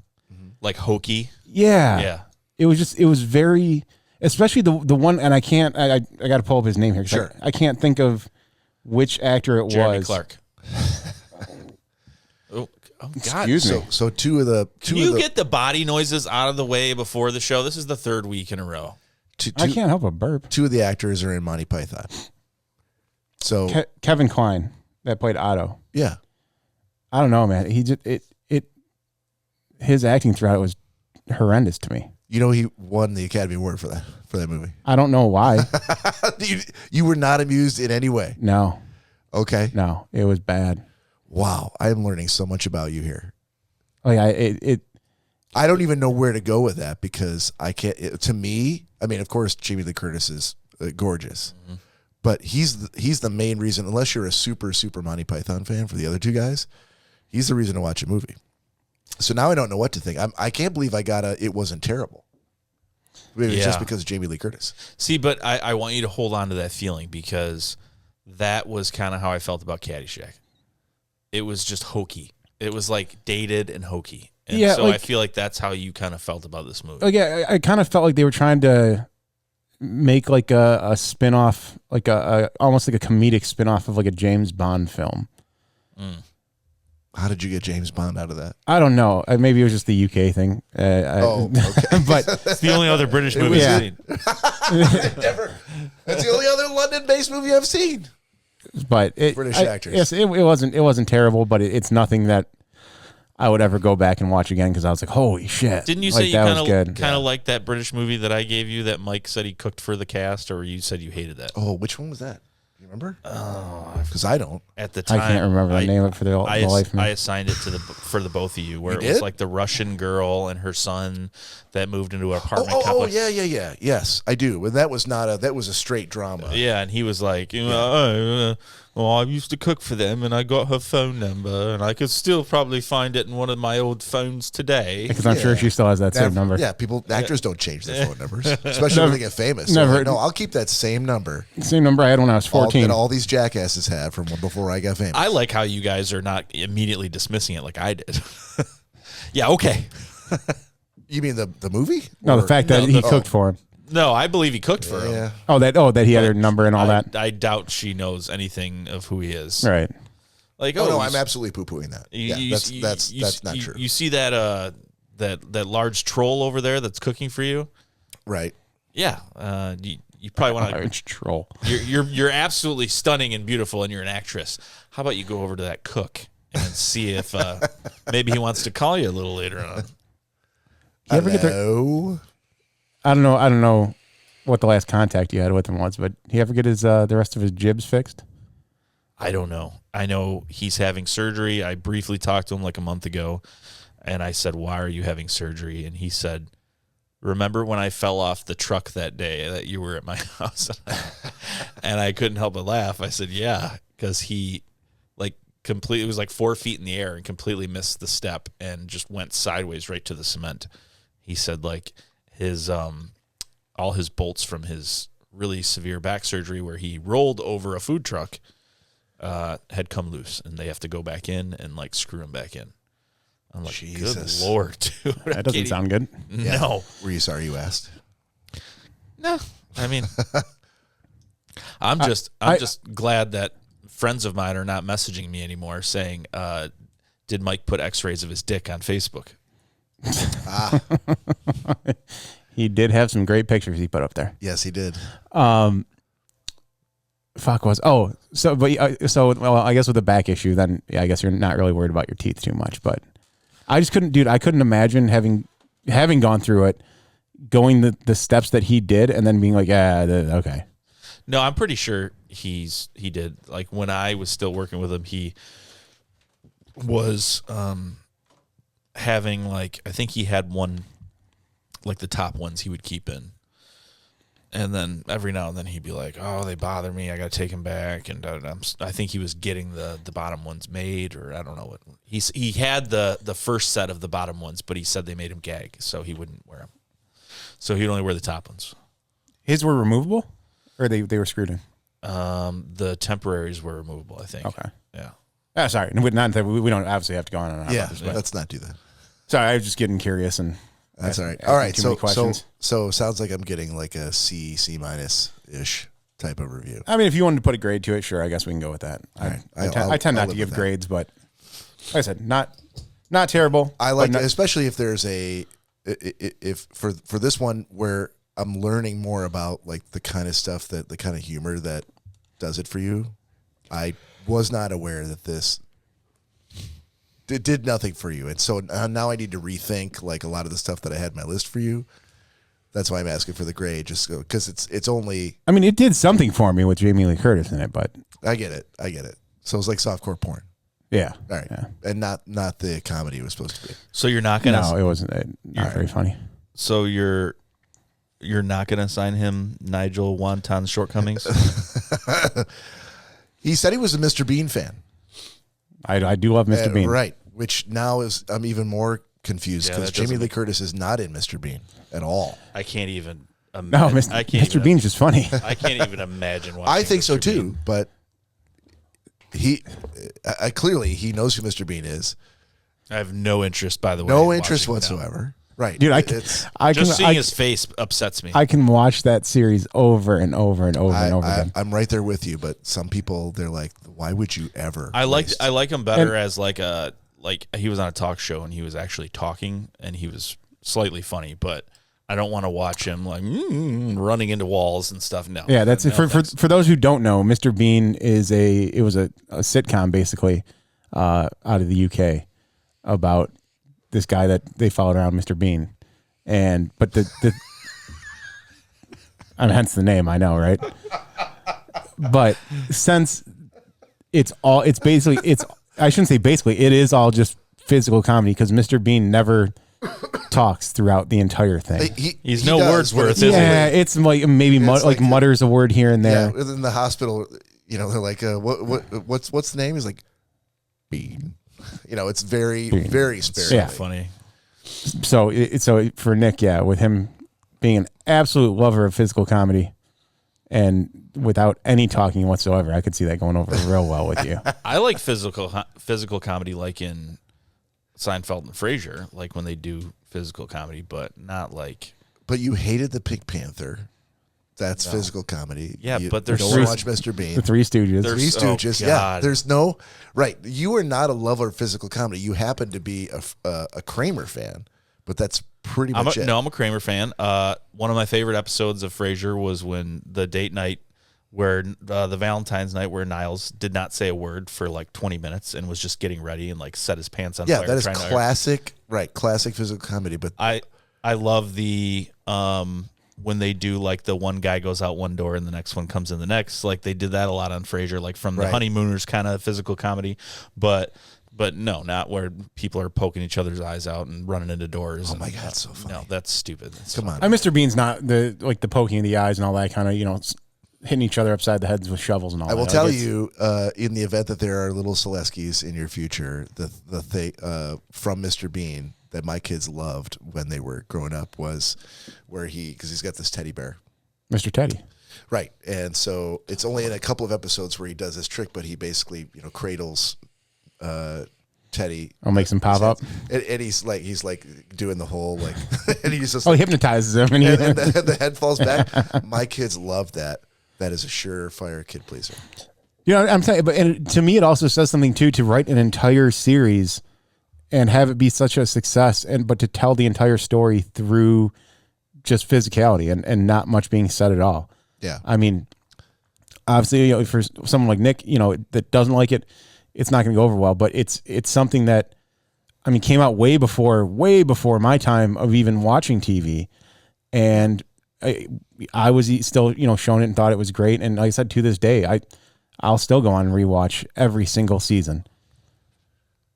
Speaker 3: Like hokey.
Speaker 2: Yeah.
Speaker 3: Yeah.
Speaker 2: It was very, especially the one, and I got to pull up his name here.
Speaker 1: Sure.
Speaker 2: I can't think of which actor it
Speaker 3: Jeremy
Speaker 2: was.
Speaker 3: Clark. Oh, Oh God!
Speaker 2: Excuse me.
Speaker 1: So two of the
Speaker 3: Can you get the body noises out of the way before the show? This is the third week in a row.
Speaker 2: I can't help but burp.
Speaker 1: Two of the actors are in Monty Python. So
Speaker 2: Kevin Kline that played Otto.
Speaker 1: yeah,
Speaker 2: I don't know, man. He just his acting throughout it was horrendous to me.
Speaker 1: you know he won the Academy Award for that movie.
Speaker 2: I don't know why.
Speaker 1: You were not amused in any way.
Speaker 2: No,
Speaker 1: Okay.
Speaker 2: no, it was bad.
Speaker 1: Wow, I am learning so much about you here.
Speaker 2: Like
Speaker 1: I don't even know where to go with that because I can't. To me, I mean, of course, Jamie Lee Curtis is gorgeous, but he's the main reason. Unless you're a super Monty Python fan, for the other two guys, he's the reason to watch a movie. So now I don't know what to think. I can't believe it wasn't terrible. Maybe it's just because of Jamie Lee Curtis.
Speaker 3: See, but I want you to hold on to that feeling because that was kind of how I felt about Caddyshack. It was just hokey. It was like dated and hokey. And so I feel like that's how you kind of felt about this movie.
Speaker 2: Yeah, I kind of felt like they were trying to make like a spin-off, like a almost like a comedic spin-off of like a James Bond film.
Speaker 1: How did you get James Bond out of that?
Speaker 2: I don't know. Maybe it was just the UK thing.
Speaker 1: Okay.
Speaker 2: But
Speaker 3: It's the only other British movie I've seen.
Speaker 1: That's the only other London-based movie I've seen.
Speaker 2: But
Speaker 1: British actors.
Speaker 2: Yes, it wasn't terrible, but it's nothing that I would ever go back and watch again because I was like, holy shit!
Speaker 3: Didn't you say you kind of like that British movie that I gave you that Mike said he cooked for the cast, or you said you hated that?
Speaker 1: Oh, which one was that? You remember? Because I don't.
Speaker 3: At the time,
Speaker 2: I can't remember the name of it for the life of me.
Speaker 3: I assigned it for the both of you, where
Speaker 1: You
Speaker 3: it was
Speaker 1: did?
Speaker 3: like the Russian girl and her son that moved into an apartment
Speaker 1: Oh,
Speaker 3: complex.
Speaker 1: yeah. Yes, I do. And that was that was a straight drama.
Speaker 3: Yeah, and he was like, well, I used to cook for them, and I got her phone number, and I could still probably find it in one of my old phones today.
Speaker 2: Because I'm sure she still has that same number.
Speaker 1: Yeah, actors don't change their phone numbers, especially when they get famous.
Speaker 2: Never.
Speaker 1: Like, no, I'll keep that same number.
Speaker 2: Same number I had when I was 14.
Speaker 1: That all these jackasses have from before I got famous.
Speaker 3: I like how you guys are not immediately dismissing it like I did. Yeah, okay.
Speaker 1: You mean the movie?
Speaker 2: No,
Speaker 1: Or-
Speaker 2: the fact that he cooked for him.
Speaker 3: No, I believe he cooked for him.
Speaker 1: Yeah.
Speaker 2: Oh, that he had her number and all that.
Speaker 3: I doubt she knows anything of who he is.
Speaker 2: Right.
Speaker 3: Like,
Speaker 1: Oh no, I'm absolutely poo-pooing that. That's not true.
Speaker 3: You see that that large troll over there that's cooking for you?
Speaker 1: Right.
Speaker 3: Yeah. You probably want to.
Speaker 2: Large troll.
Speaker 3: You're absolutely stunning and beautiful, and you're an actress. How about you go over to that cook and see if maybe he wants to call you a little later on?
Speaker 2: You ever get
Speaker 1: Hello?
Speaker 2: I don't know what the last contact you had with him was, but he ever get his the rest of his jibs fixed?
Speaker 3: I don't know. I know he's having surgery. I briefly talked to him like a month ago, and I said, "Why are you having surgery?" And he said, "Remember when I fell off the truck that day that you were at my house?" And I couldn't help but laugh. I said, "Yeah," because he completely, it was like 4 feet in the air and completely missed the step and just went sideways right to the cement. He said his all his bolts from his really severe back surgery where he rolled over a food truck had come loose, and they have to go back in and screw him back in. I'm like,
Speaker 1: Jesus.
Speaker 3: good Lord, dude.
Speaker 2: That doesn't sound good.
Speaker 3: No.
Speaker 1: Were you sorry you asked?
Speaker 3: No. I mean, I'm just glad that friends of mine are not messaging me anymore saying, did Mike put x-rays of his dick on Facebook?
Speaker 2: He did have some great pictures he put up there.
Speaker 1: Yes, he did.
Speaker 2: Well, I guess with the back issue, then I guess you're not really worried about your teeth too much. But I just couldn't, dude. I couldn't imagine having gone through it, going the steps that he did, and then being like, okay.
Speaker 3: No, I'm pretty sure he did. Like when I was still working with him, he was having I think he had one, the top ones he would keep in. And then every now and then he'd be like, "Oh, they bother me. I got to take them back." And I think he was getting the bottom ones made, or I don't know what. He had the first set of the bottom ones, but he said they made him gag, so he wouldn't wear them. So he'd only wear the top ones.
Speaker 2: His were removable, or they were screwed in.
Speaker 3: The temporaries were removable, I think.
Speaker 2: Okay.
Speaker 3: Yeah.
Speaker 2: Sorry, not that we don't obviously have to go on and on.
Speaker 1: Yeah,
Speaker 2: about this, but
Speaker 1: let's not do that.
Speaker 2: sorry, I was just getting curious and.
Speaker 1: That's all right. All right.
Speaker 2: Too many questions.
Speaker 1: So sounds like I'm getting a C minus ish type of review.
Speaker 2: I mean, if you wanted to put a grade to it, sure, I guess we can go with that.
Speaker 1: All right.
Speaker 2: I tend
Speaker 1: I'll
Speaker 2: not to
Speaker 1: live
Speaker 2: give
Speaker 1: with that.
Speaker 2: grades, but like I said, not Not terrible.
Speaker 1: I like,
Speaker 2: but not-
Speaker 1: especially if there's if for this one where I'm learning more about like the kind of stuff the kind of humor that does it for you. I was not aware that this did nothing for you, and so now I need to rethink like a lot of the stuff that I had on my list for you. That's why I'm asking for the grade, just because it's only.
Speaker 2: I mean, it did something for me with Jamie Lee Curtis in it, but
Speaker 1: I get it. So it's like softcore porn.
Speaker 2: yeah.
Speaker 1: All right,
Speaker 2: Yeah.
Speaker 1: and not the comedy it was supposed to be.
Speaker 3: So you're not gonna.
Speaker 2: No, it wasn't. Not very funny.
Speaker 3: So you're not gonna assign him Nigel Wonton's shortcomings.
Speaker 1: He said he was a Mr. Bean fan.
Speaker 2: I do love Mr. Bean.
Speaker 1: Right, which now I'm even more confused
Speaker 3: Yeah,
Speaker 1: because
Speaker 3: that
Speaker 1: Jamie
Speaker 3: doesn't
Speaker 1: Lee Curtis is not in Mr. Bean at all.
Speaker 3: I can't even.
Speaker 2: No,
Speaker 3: I can't
Speaker 2: Mr.
Speaker 3: even-
Speaker 2: Bean's just funny.
Speaker 3: I can't even imagine watching.
Speaker 1: I think so
Speaker 3: Mr.
Speaker 1: too,
Speaker 3: Bean.
Speaker 1: but I clearly he knows who Mr. Bean is.
Speaker 3: I have no interest, by the way.
Speaker 1: No
Speaker 3: in
Speaker 1: interest
Speaker 3: watching, no.
Speaker 1: whatsoever. Right,
Speaker 2: Dude,
Speaker 1: it's
Speaker 3: Just seeing his face upsets me.
Speaker 2: I can watch that series over and over and over and over again.
Speaker 1: I'm right there with you, but some people they're like, why would you ever?
Speaker 3: I
Speaker 1: waste-
Speaker 3: like him better as like he was on a talk show and he was actually talking and he was slightly funny, but I don't want to watch him like running into walls and stuff. No.
Speaker 2: Yeah, that's
Speaker 3: no,
Speaker 2: it.
Speaker 3: thanks.
Speaker 2: For those who don't know, Mr. Bean was a sitcom basically out of the UK about this guy that they followed around, Mr. Bean, but the I mean, hence the name, I know, right? But since I shouldn't say basically, it is all just physical comedy because Mr. Bean never talks throughout the entire thing.
Speaker 3: He's
Speaker 1: he
Speaker 3: no
Speaker 1: does,
Speaker 3: Wordsworth,
Speaker 1: but it's
Speaker 3: is he?
Speaker 2: Yeah, it's like maybe
Speaker 1: It's like
Speaker 2: mutters a word here and
Speaker 1: yeah.
Speaker 2: there.
Speaker 1: Within the hospital, they're like, what's the name? He's like, Bean. It's very very sparingly.
Speaker 2: Yeah.
Speaker 3: Funny.
Speaker 2: So for Nick, yeah, with him being an absolute lover of physical comedy and without any talking whatsoever, I could see that going over real well with you.
Speaker 3: I like physical comedy like in Seinfeld and Frasier, like when they do physical comedy, but not like.
Speaker 1: But you hated the Pink Panther. That's physical comedy.
Speaker 3: Yeah,
Speaker 1: you
Speaker 3: but there's
Speaker 1: don't
Speaker 3: three-
Speaker 1: watch Mr. Bean.
Speaker 2: The Three Stooges.
Speaker 3: There's-
Speaker 1: Three Stooges.
Speaker 3: oh,
Speaker 1: Yeah,
Speaker 3: God.
Speaker 1: there's no right. You are not a lover of physical comedy. You happen to be a Kramer fan, but that's pretty much it.
Speaker 3: I'm a Kramer fan. One of my favorite episodes of Frasier was when the date night, where the Valentine's night, where Niles did not say a word for like 20 minutes and was just getting ready and like set his pants on
Speaker 1: Yeah,
Speaker 3: fire.
Speaker 1: that is
Speaker 3: trying to-
Speaker 1: classic. Right, classic physical comedy. But
Speaker 3: I love the when they do like the one guy goes out one door and the next one comes in the next. Like they did that a lot on Frasier, like from the
Speaker 1: Right.
Speaker 3: Honeymooners kind of physical comedy, but no, not where people are poking each other's eyes out and running into doors.
Speaker 1: oh my god, so funny.
Speaker 3: No, that's stupid.
Speaker 1: Come on.
Speaker 2: Mr. Bean's not the poking of the eyes and all that kind of, hitting each other upside the heads with shovels and all that.
Speaker 1: I will
Speaker 2: Like,
Speaker 1: tell
Speaker 2: it's-
Speaker 1: you, in the event that there are little Seleskis in your future, the thing from Mr. Bean that my kids loved when they were growing up was where because he's got this teddy bear.
Speaker 2: Mr. Teddy.
Speaker 1: Right. And so it's only in a couple of episodes where he does this trick, but he basically, cradles Teddy.
Speaker 2: I'll make some pop up.
Speaker 1: And he's like doing the whole like, and he's just
Speaker 2: Oh, he hypnotizes him. And
Speaker 1: and the head falls back. My kids love that. That is a surefire kid pleaser.
Speaker 2: I'm saying, and to me, it also says something too, to write an entire series and have it be such a success, but to tell the entire story through just physicality and not much being said at all.
Speaker 1: Yeah.
Speaker 2: I mean, obviously, for someone like Nick, that doesn't like it, it's not going to go over well. But it's something that, came out way before my time of even watching TV, and I was still shown it and thought it was great. And like I said, to this day, I'll still go on and rewatch every single season.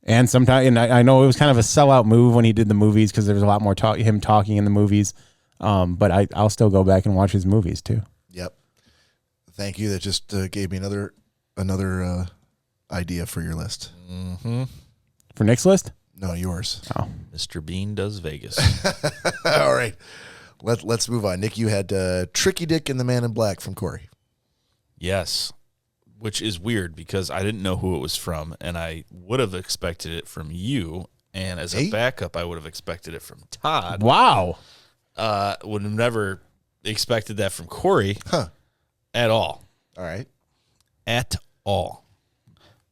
Speaker 2: And sometimes, and I know it was kind of a sellout move when he did the movies because there was a lot more him talking in the movies. But I'll still go back and watch his movies too.
Speaker 1: Yep. Thank you. That just gave me another idea for your list.
Speaker 3: Mm-hmm.
Speaker 2: For Nick's list?
Speaker 1: No, yours.
Speaker 2: Oh,
Speaker 3: Mr. Bean does Vegas.
Speaker 1: All right. Let's move on. Nick, you had Tricky Dick and the Man in Black from Cory.
Speaker 3: Yes, which is weird because I didn't know who it was from, and I would have expected it from you. And as a backup, I would have expected it from Todd.
Speaker 2: wow.
Speaker 3: Would have never expected that from Cory at all.
Speaker 1: All right.
Speaker 3: At all.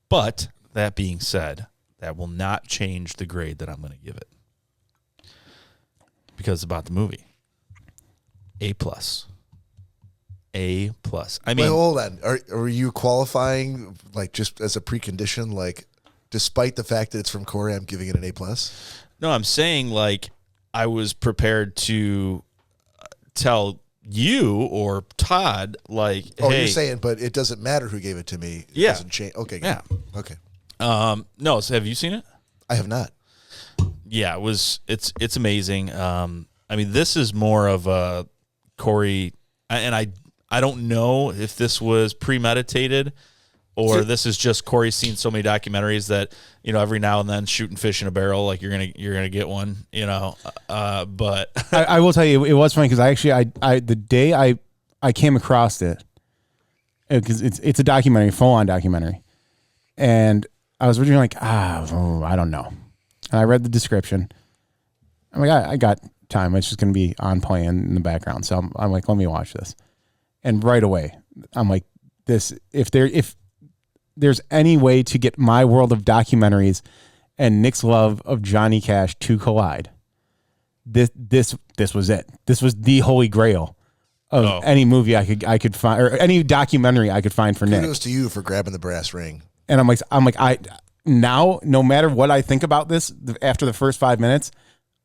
Speaker 3: But that being said, That will not change the grade that I'm going to give it. Because it's about the movie. A+. A+. I mean,
Speaker 1: wait, hold on. Are you qualifying like just as a precondition? Like, despite the fact that it's from Cory, I'm giving it an A+.
Speaker 3: no, I'm saying like I was prepared to tell you or Todd like,
Speaker 1: Oh,
Speaker 3: hey,
Speaker 1: you're saying, but it doesn't matter who gave it to me. It
Speaker 3: Yeah.
Speaker 1: doesn't change. Okay. Good.
Speaker 3: Yeah.
Speaker 1: Okay.
Speaker 3: no. So have you seen it?
Speaker 1: I have not.
Speaker 3: Yeah, it's amazing. I mean, this is more of a Cory, and I don't know if this was premeditated or this is just Cory's seen so many documentaries that, you know, every now and then shooting fish in a barrel, like you're gonna get one, you know. But
Speaker 2: I will tell you, it was funny because I the day I came across it, because it's a documentary, full on documentary, and I was originally like, I don't know, and I read the description. I'm like, I got time. It's just going to be on playing in the background, so I'm like, let me watch this, and right away I'm like, this if there's any way to get my world of documentaries and Nick's love of Johnny Cash to collide, this was it. This was the holy grail of any movie I could find, or any documentary I could find for Nick.
Speaker 1: Kudos to you for grabbing the brass ring.
Speaker 2: And I'm like, now, no matter what I think about this, after the first 5 minutes,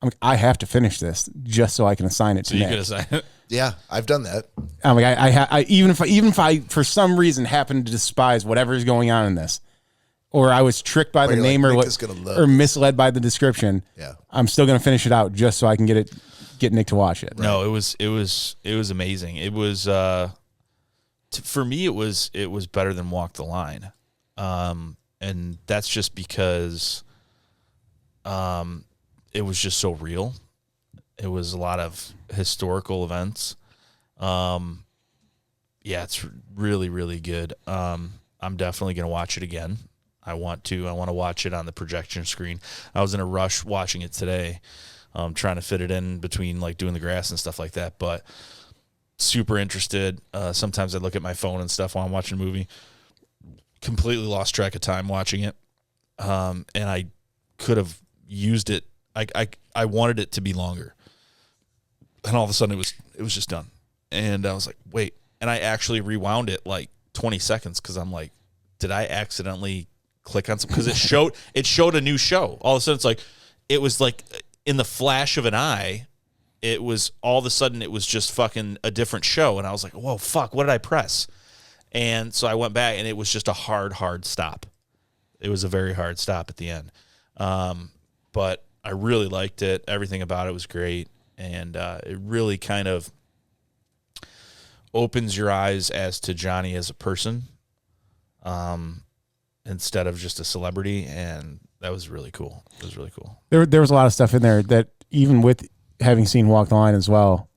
Speaker 2: I'm like, I have to finish this just so I can assign it to
Speaker 3: so you
Speaker 2: Nick.
Speaker 3: could assign it.
Speaker 1: Yeah, I've done that.
Speaker 2: I'm like, I even if I for some reason happen to despise whatever is going on in this, or I was tricked by the
Speaker 1: you're
Speaker 2: name
Speaker 1: like,
Speaker 2: or
Speaker 1: Nick
Speaker 2: what,
Speaker 1: is gonna love
Speaker 2: or misled by the description.
Speaker 1: Yeah.
Speaker 2: I'm still gonna finish it out just so I can get Nick to watch it.
Speaker 3: No, it was amazing. It was for me it was better than Walk the Line, and that's just because it was just so real. It was a lot of historical events. Yeah, it's really, really good. I'm definitely going to watch it again. I want to watch it on the projection screen. I was in a rush watching it today, trying to fit it in between like doing the grass and stuff like that, but super interested. Sometimes I look at my phone and stuff while I'm watching a movie. Completely lost track of time watching it. And I could have used it. I wanted it to be longer. And all of a sudden it was just done. And I was like, wait. And I actually rewound it like 20 seconds because I'm like, did I accidentally click on something? Because it showed a new show. All of a sudden it was like in the flash of an eye, it was all of a sudden it was just fucking a different show. And I was like, whoa, fuck, what did I press? And so I went back and it was just a hard stop. It was a very hard stop at the end. But I really liked it. Everything about it was great. And it really kind of opens your eyes as to Johnny as a person, instead of just a celebrity. And that was really cool. It was really cool.
Speaker 2: There was a lot of stuff in there that, even with having seen Walk the Line as well,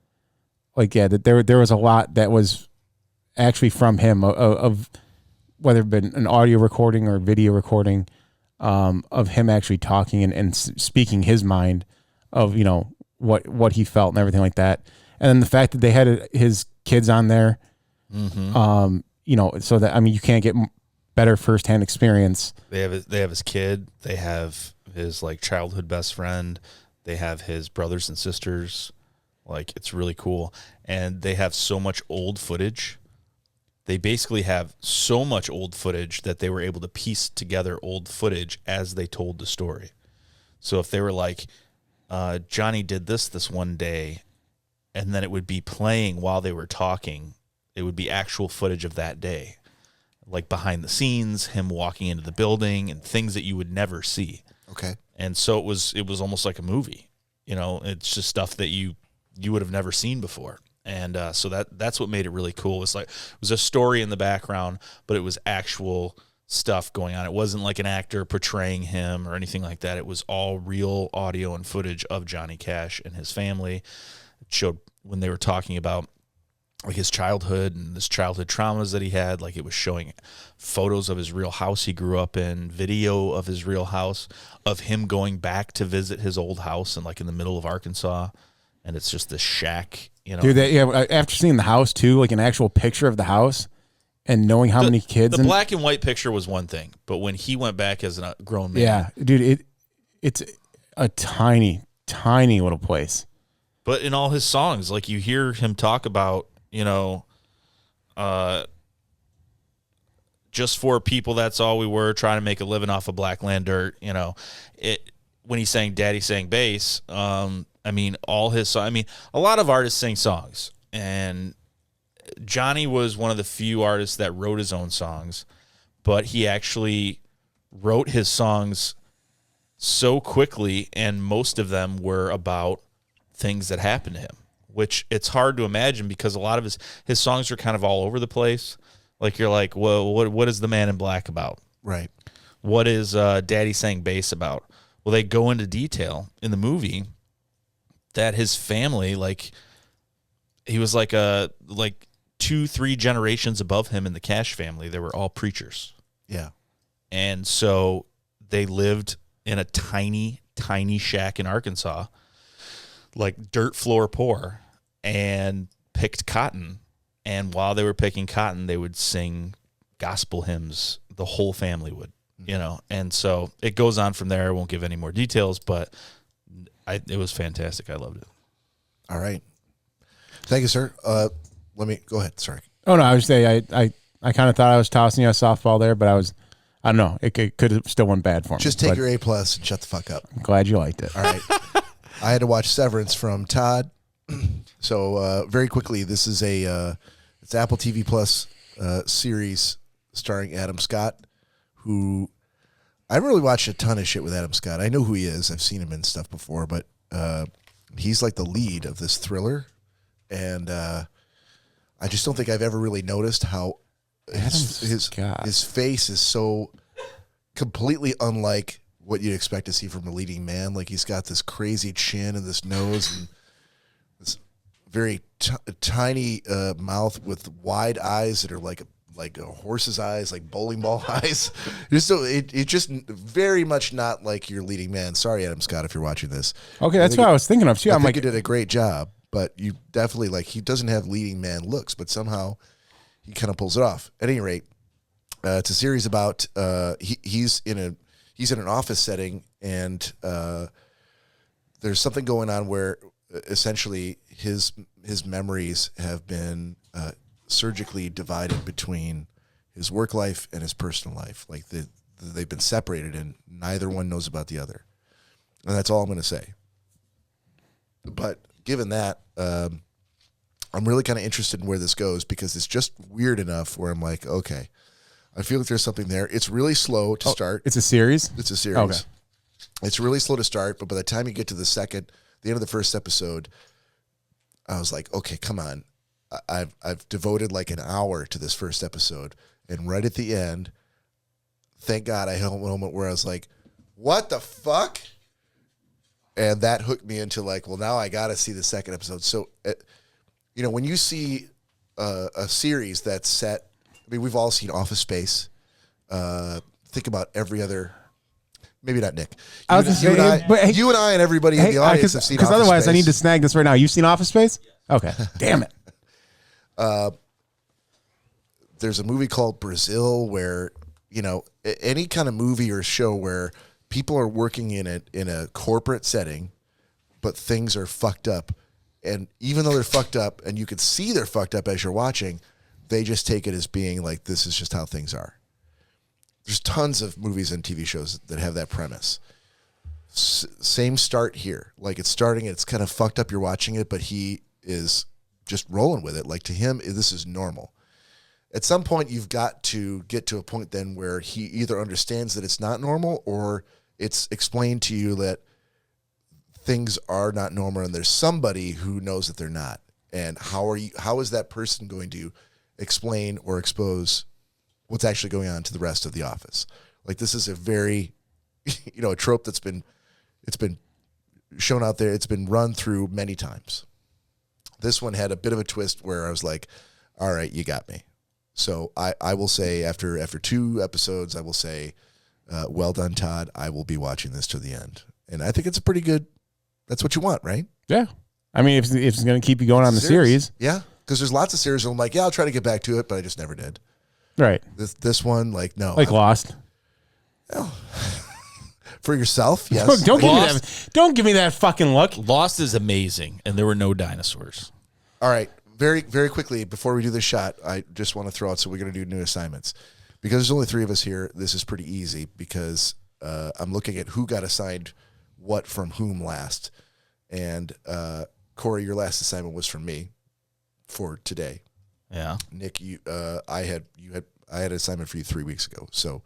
Speaker 2: like, yeah, that there was a lot that was actually from him, of whether it been an audio recording or video recording, of him actually talking and speaking his mind of, you know, what he felt and everything like that. And then the fact that they had his kids on there, you know, so that, I mean, you can't get better firsthand experience.
Speaker 3: They have his kid. They have his like childhood best friend. They have his brothers and sisters. Like, it's really cool. And they have so much old footage. They basically have so much old footage that they were able to piece together old footage as they told the story. So if they were like, Johnny did this one day, and then it would be playing while they were talking, it would be actual footage of that day, like behind the scenes, him walking into the building and things that you would never see.
Speaker 1: Okay.
Speaker 3: And so it was almost like a movie, you know. It's just stuff that you would have never seen before. And so that's what made it really cool. It was a story in the background, but it was actual stuff going on. It wasn't like an actor portraying him or anything like that. It was all real audio and footage of Johnny Cash and his family. It showed when they were talking about like his childhood and his childhood traumas that he had. Like, it was showing photos of his real house he grew up in, video of his real house, of him going back to visit his old house and like in the middle of Arkansas. And it's just this shack, you know.
Speaker 2: Dude, after seeing the house too, like an actual picture of the house, and knowing how many kids.
Speaker 3: The black and white picture was one thing, but when he went back as a grown man.
Speaker 2: Yeah, dude, it's a tiny, tiny little place.
Speaker 3: But in all his songs, like you hear him talk about, just for people, that's all we were, trying to make a living off of black land dirt. When he sang Daddy Sang Bass, all his songs, a lot of artists sing songs, and Johnny was one of the few artists that wrote his own songs, but he actually wrote his songs so quickly, and most of them were about things that happened to him, which it's hard to imagine because a lot of his songs are kind of all over the place. Like you're like, well, what is The Man in Black about?
Speaker 1: Right.
Speaker 3: What is Daddy Sang Bass about? Well, they go into detail in the movie that his family, like, he was like 2-3 generations above him in the Cash family. They were all preachers.
Speaker 1: Yeah.
Speaker 3: And so they lived in a tiny, tiny shack in Arkansas, like dirt floor poor, and picked cotton. And while they were picking cotton, they would sing gospel hymns. The whole family would, And so it goes on from there. I won't give any more details, but it was fantastic. I loved it.
Speaker 1: All right. Thank you, sir. Let me go ahead. Sorry.
Speaker 2: Oh no, I was saying I kind of thought I was tossing you a softball there, but I don't know. It could have still went bad for me.
Speaker 1: Just take your A+ and shut the fuck up.
Speaker 2: I'm glad you liked it.
Speaker 1: All right. I had to watch Severance from Todd. So very quickly, this is it's Apple TV Plus series starring Adam Scott, who I haven't really watched a ton of shit with Adam Scott. I know who he is. I've seen him in stuff before, but he's like the lead of this thriller, and I just don't think I've ever really noticed how his face is so completely unlike what you'd expect to see from a leading man. Like he's got this crazy chin and this nose and this very tiny mouth with wide eyes that are like a horse's eyes, like bowling ball eyes. It just very much not like your leading man. Sorry, Adam Scott, if you're watching this.
Speaker 2: Okay, that's what I was thinking of too.
Speaker 1: I think you did a great job, but you definitely he doesn't have leading man looks, but somehow he kind of pulls it off. At any rate, it's a series about he's in an office setting, and there's something going on where essentially his memories have been surgically divided between his work life and his personal life. Like they've been separated, and neither one knows about the other. And that's all I'm going to say. But given that, I'm really kind of interested in where this goes, because it's just weird enough where I'm like, okay, I feel like there's something there. It's really slow to start.
Speaker 2: It's a series?
Speaker 1: It's a series.
Speaker 2: Okay.
Speaker 1: It's really slow to start, but by the time you get to the end of the first episode, I was like, okay, come on. I've devoted like an hour to this first episode, and right at the end, thank God I had a moment where I was like, what the fuck? And that hooked me into like, well, now I got to see the second episode. So, when you see a series that's set, we've all seen Office Space. Think about every other, maybe not Nick. You and I and everybody in the audience have seen Office Space. Because
Speaker 2: otherwise I need to snag this right now. You've seen Office Space? Okay. Damn it.
Speaker 1: There's a movie called Brazil where, any kind of movie or show where people are working in a corporate setting, but things are fucked up. And even though they're fucked up, and you can see they're fucked up as you're watching, they just take it as being like, this is just how things are. There's tons of movies and TV shows that have that premise. Same start here. Like it's starting, it's kind of fucked up, you're watching it, but he is just rolling with it. Like to him, this is normal. At some point, you've got to get to a point then where he either understands that it's not normal, or it's explained to you that things are not normal and there's somebody who knows that they're not. And how is that person going to explain or expose what's actually going on to the rest of the office? Like this is a very, a trope it's been shown out there. It's been run through many times. This one had a bit of a twist where I was like, all right, you got me. So I will say after 2 episodes, I will say, well done, Todd. I will be watching this to the end. And I think it's a pretty good, that's what you want, right?
Speaker 2: Yeah. I mean, if it's going to keep you going on the series.
Speaker 1: Yeah. Because there's lots of series where I'm like, yeah, I'll try to get back to it, but I just never did.
Speaker 2: Right.
Speaker 1: This one, like, no.
Speaker 2: Like Lost.
Speaker 1: For yourself, yes.
Speaker 2: Don't give me that fucking look.
Speaker 3: Lost is amazing, and there were no dinosaurs.
Speaker 1: All right. Very, very quickly, before we do this shot, I just want to throw out, so we're going to do new assignments. Because there's only 3 of us here, this is pretty easy because I'm looking at who got assigned what from whom last. And Cory, your last assignment was from me for today.
Speaker 3: Yeah.
Speaker 1: Nick, I had an assignment for you 3 weeks ago. So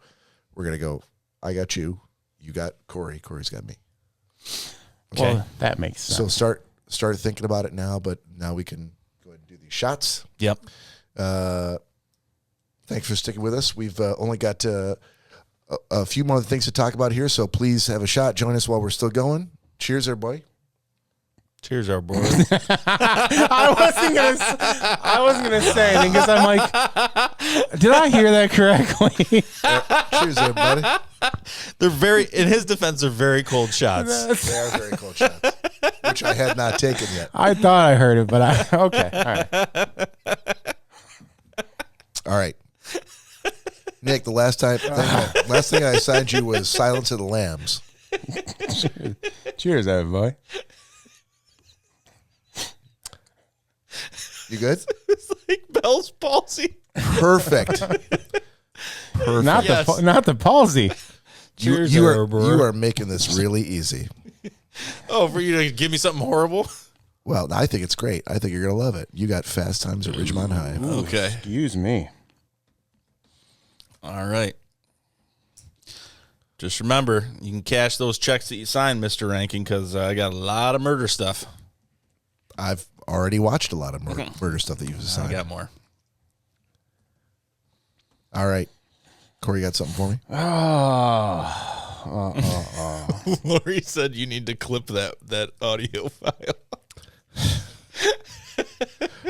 Speaker 1: we're going to go, I got you, you got Cory, Cory's got me.
Speaker 3: Okay.
Speaker 2: Well, that makes sense.
Speaker 1: So start thinking about it now, but now we can go ahead and do these shots.
Speaker 3: Yep.
Speaker 1: Thanks for sticking with us. We've only got a few more things to talk about here, so please have a shot. Join us while we're still going. Cheers, everybody.
Speaker 3: Cheers, our boy.
Speaker 2: I wasn't gonna say anything because I'm like, did I hear that correctly?
Speaker 1: Cheers, everybody.
Speaker 3: They're very, in his defense, they're very cold shots.
Speaker 1: They are very cold shots, which I had not taken yet.
Speaker 2: I thought I heard it, but okay. All right.
Speaker 1: All right. Nick, the last thing I assigned you was Silence of the Lambs.
Speaker 2: Cheers, everybody.
Speaker 1: You good?
Speaker 3: It's like Bell's palsy.
Speaker 1: Perfect.
Speaker 2: Not the palsy.
Speaker 3: Cheers,
Speaker 1: you
Speaker 3: Herbert.
Speaker 1: are making this really easy.
Speaker 3: Oh, for you to give me something horrible?
Speaker 1: Well, I think it's great. I think you're going to love it. You got Fast Times at Ridgemont High.
Speaker 3: Okay.
Speaker 2: Excuse me.
Speaker 3: All right. Just remember, you can cash those checks that you signed, Mr. Rankin, because I got a lot of murder stuff.
Speaker 1: I've already watched a lot of murder stuff that you've
Speaker 3: I
Speaker 1: assigned.
Speaker 3: got more.
Speaker 1: All right. Cory, you got something for me?
Speaker 3: Lori said you need to clip that audio file.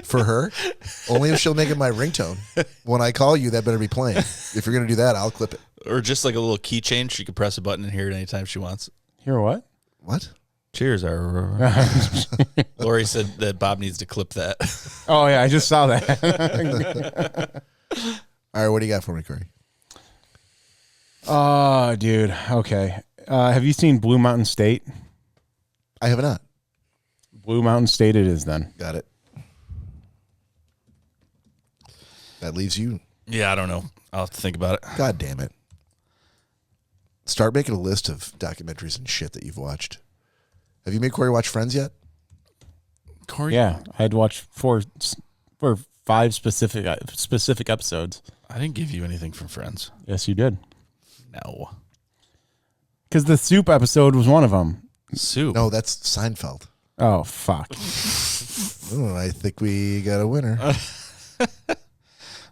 Speaker 1: For her? Only if she'll make it my ringtone. When I call you, that better be playing. If you're going to do that, I'll clip it.
Speaker 3: Or just like a little keychain. She could press a button and hear it anytime she wants.
Speaker 2: Hear what?
Speaker 1: What?
Speaker 3: Cheers. Lori said that Bob needs to clip that.
Speaker 2: Oh, yeah, I just saw that.
Speaker 1: All right, what do you got for me, Cory?
Speaker 2: Oh, dude. Okay. Have you seen Blue Mountain State?
Speaker 1: I have not.
Speaker 2: Blue Mountain State it is then.
Speaker 1: Got it. That leaves you.
Speaker 3: Yeah, I don't know. I'll have to think about it.
Speaker 1: God damn it. Start making a list of documentaries and shit that you've watched. Have you made Cory watch Friends yet?
Speaker 3: Cory?
Speaker 2: Yeah, I had watched 4 or 5 specific episodes.
Speaker 3: I didn't give you anything from Friends.
Speaker 2: Yes, you did.
Speaker 3: No.
Speaker 2: Because the soup episode was one of them.
Speaker 3: Soup.
Speaker 1: No, that's Seinfeld.
Speaker 2: Oh, fuck.
Speaker 1: Oh, I think we got a winner.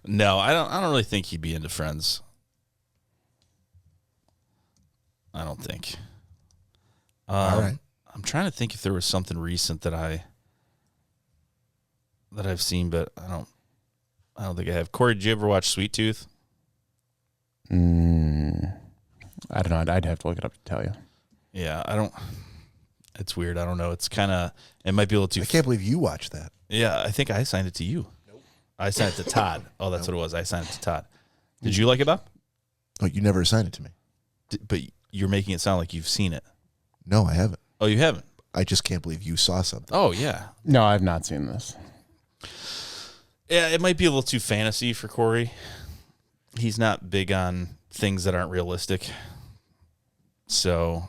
Speaker 3: No, I don't really think he'd be into Friends. I don't think.
Speaker 1: All right.
Speaker 3: I'm trying to think if there was something recent that I've seen, but I don't think I have. Cory, did you ever watch Sweet Tooth?
Speaker 2: I don't know. I'd have to look it up to tell you.
Speaker 3: Yeah, I don't. It's weird. I don't know. It's kind of. It might be a little too.
Speaker 1: I can't believe you watched that.
Speaker 3: Yeah, I think I signed it to you. Nope. I signed it to Todd. Oh, that's what it was. I signed it to Todd. Did you like it, Bob?
Speaker 1: Oh, you never assigned it to me.
Speaker 3: But you're making it sound like you've seen it.
Speaker 1: No, I haven't.
Speaker 3: Oh, you haven't?
Speaker 1: I just can't believe you saw something.
Speaker 3: Oh, yeah.
Speaker 2: No, I've not seen this.
Speaker 3: Yeah, it might be a little too fantasy for Cory. He's not big on things that aren't realistic. So,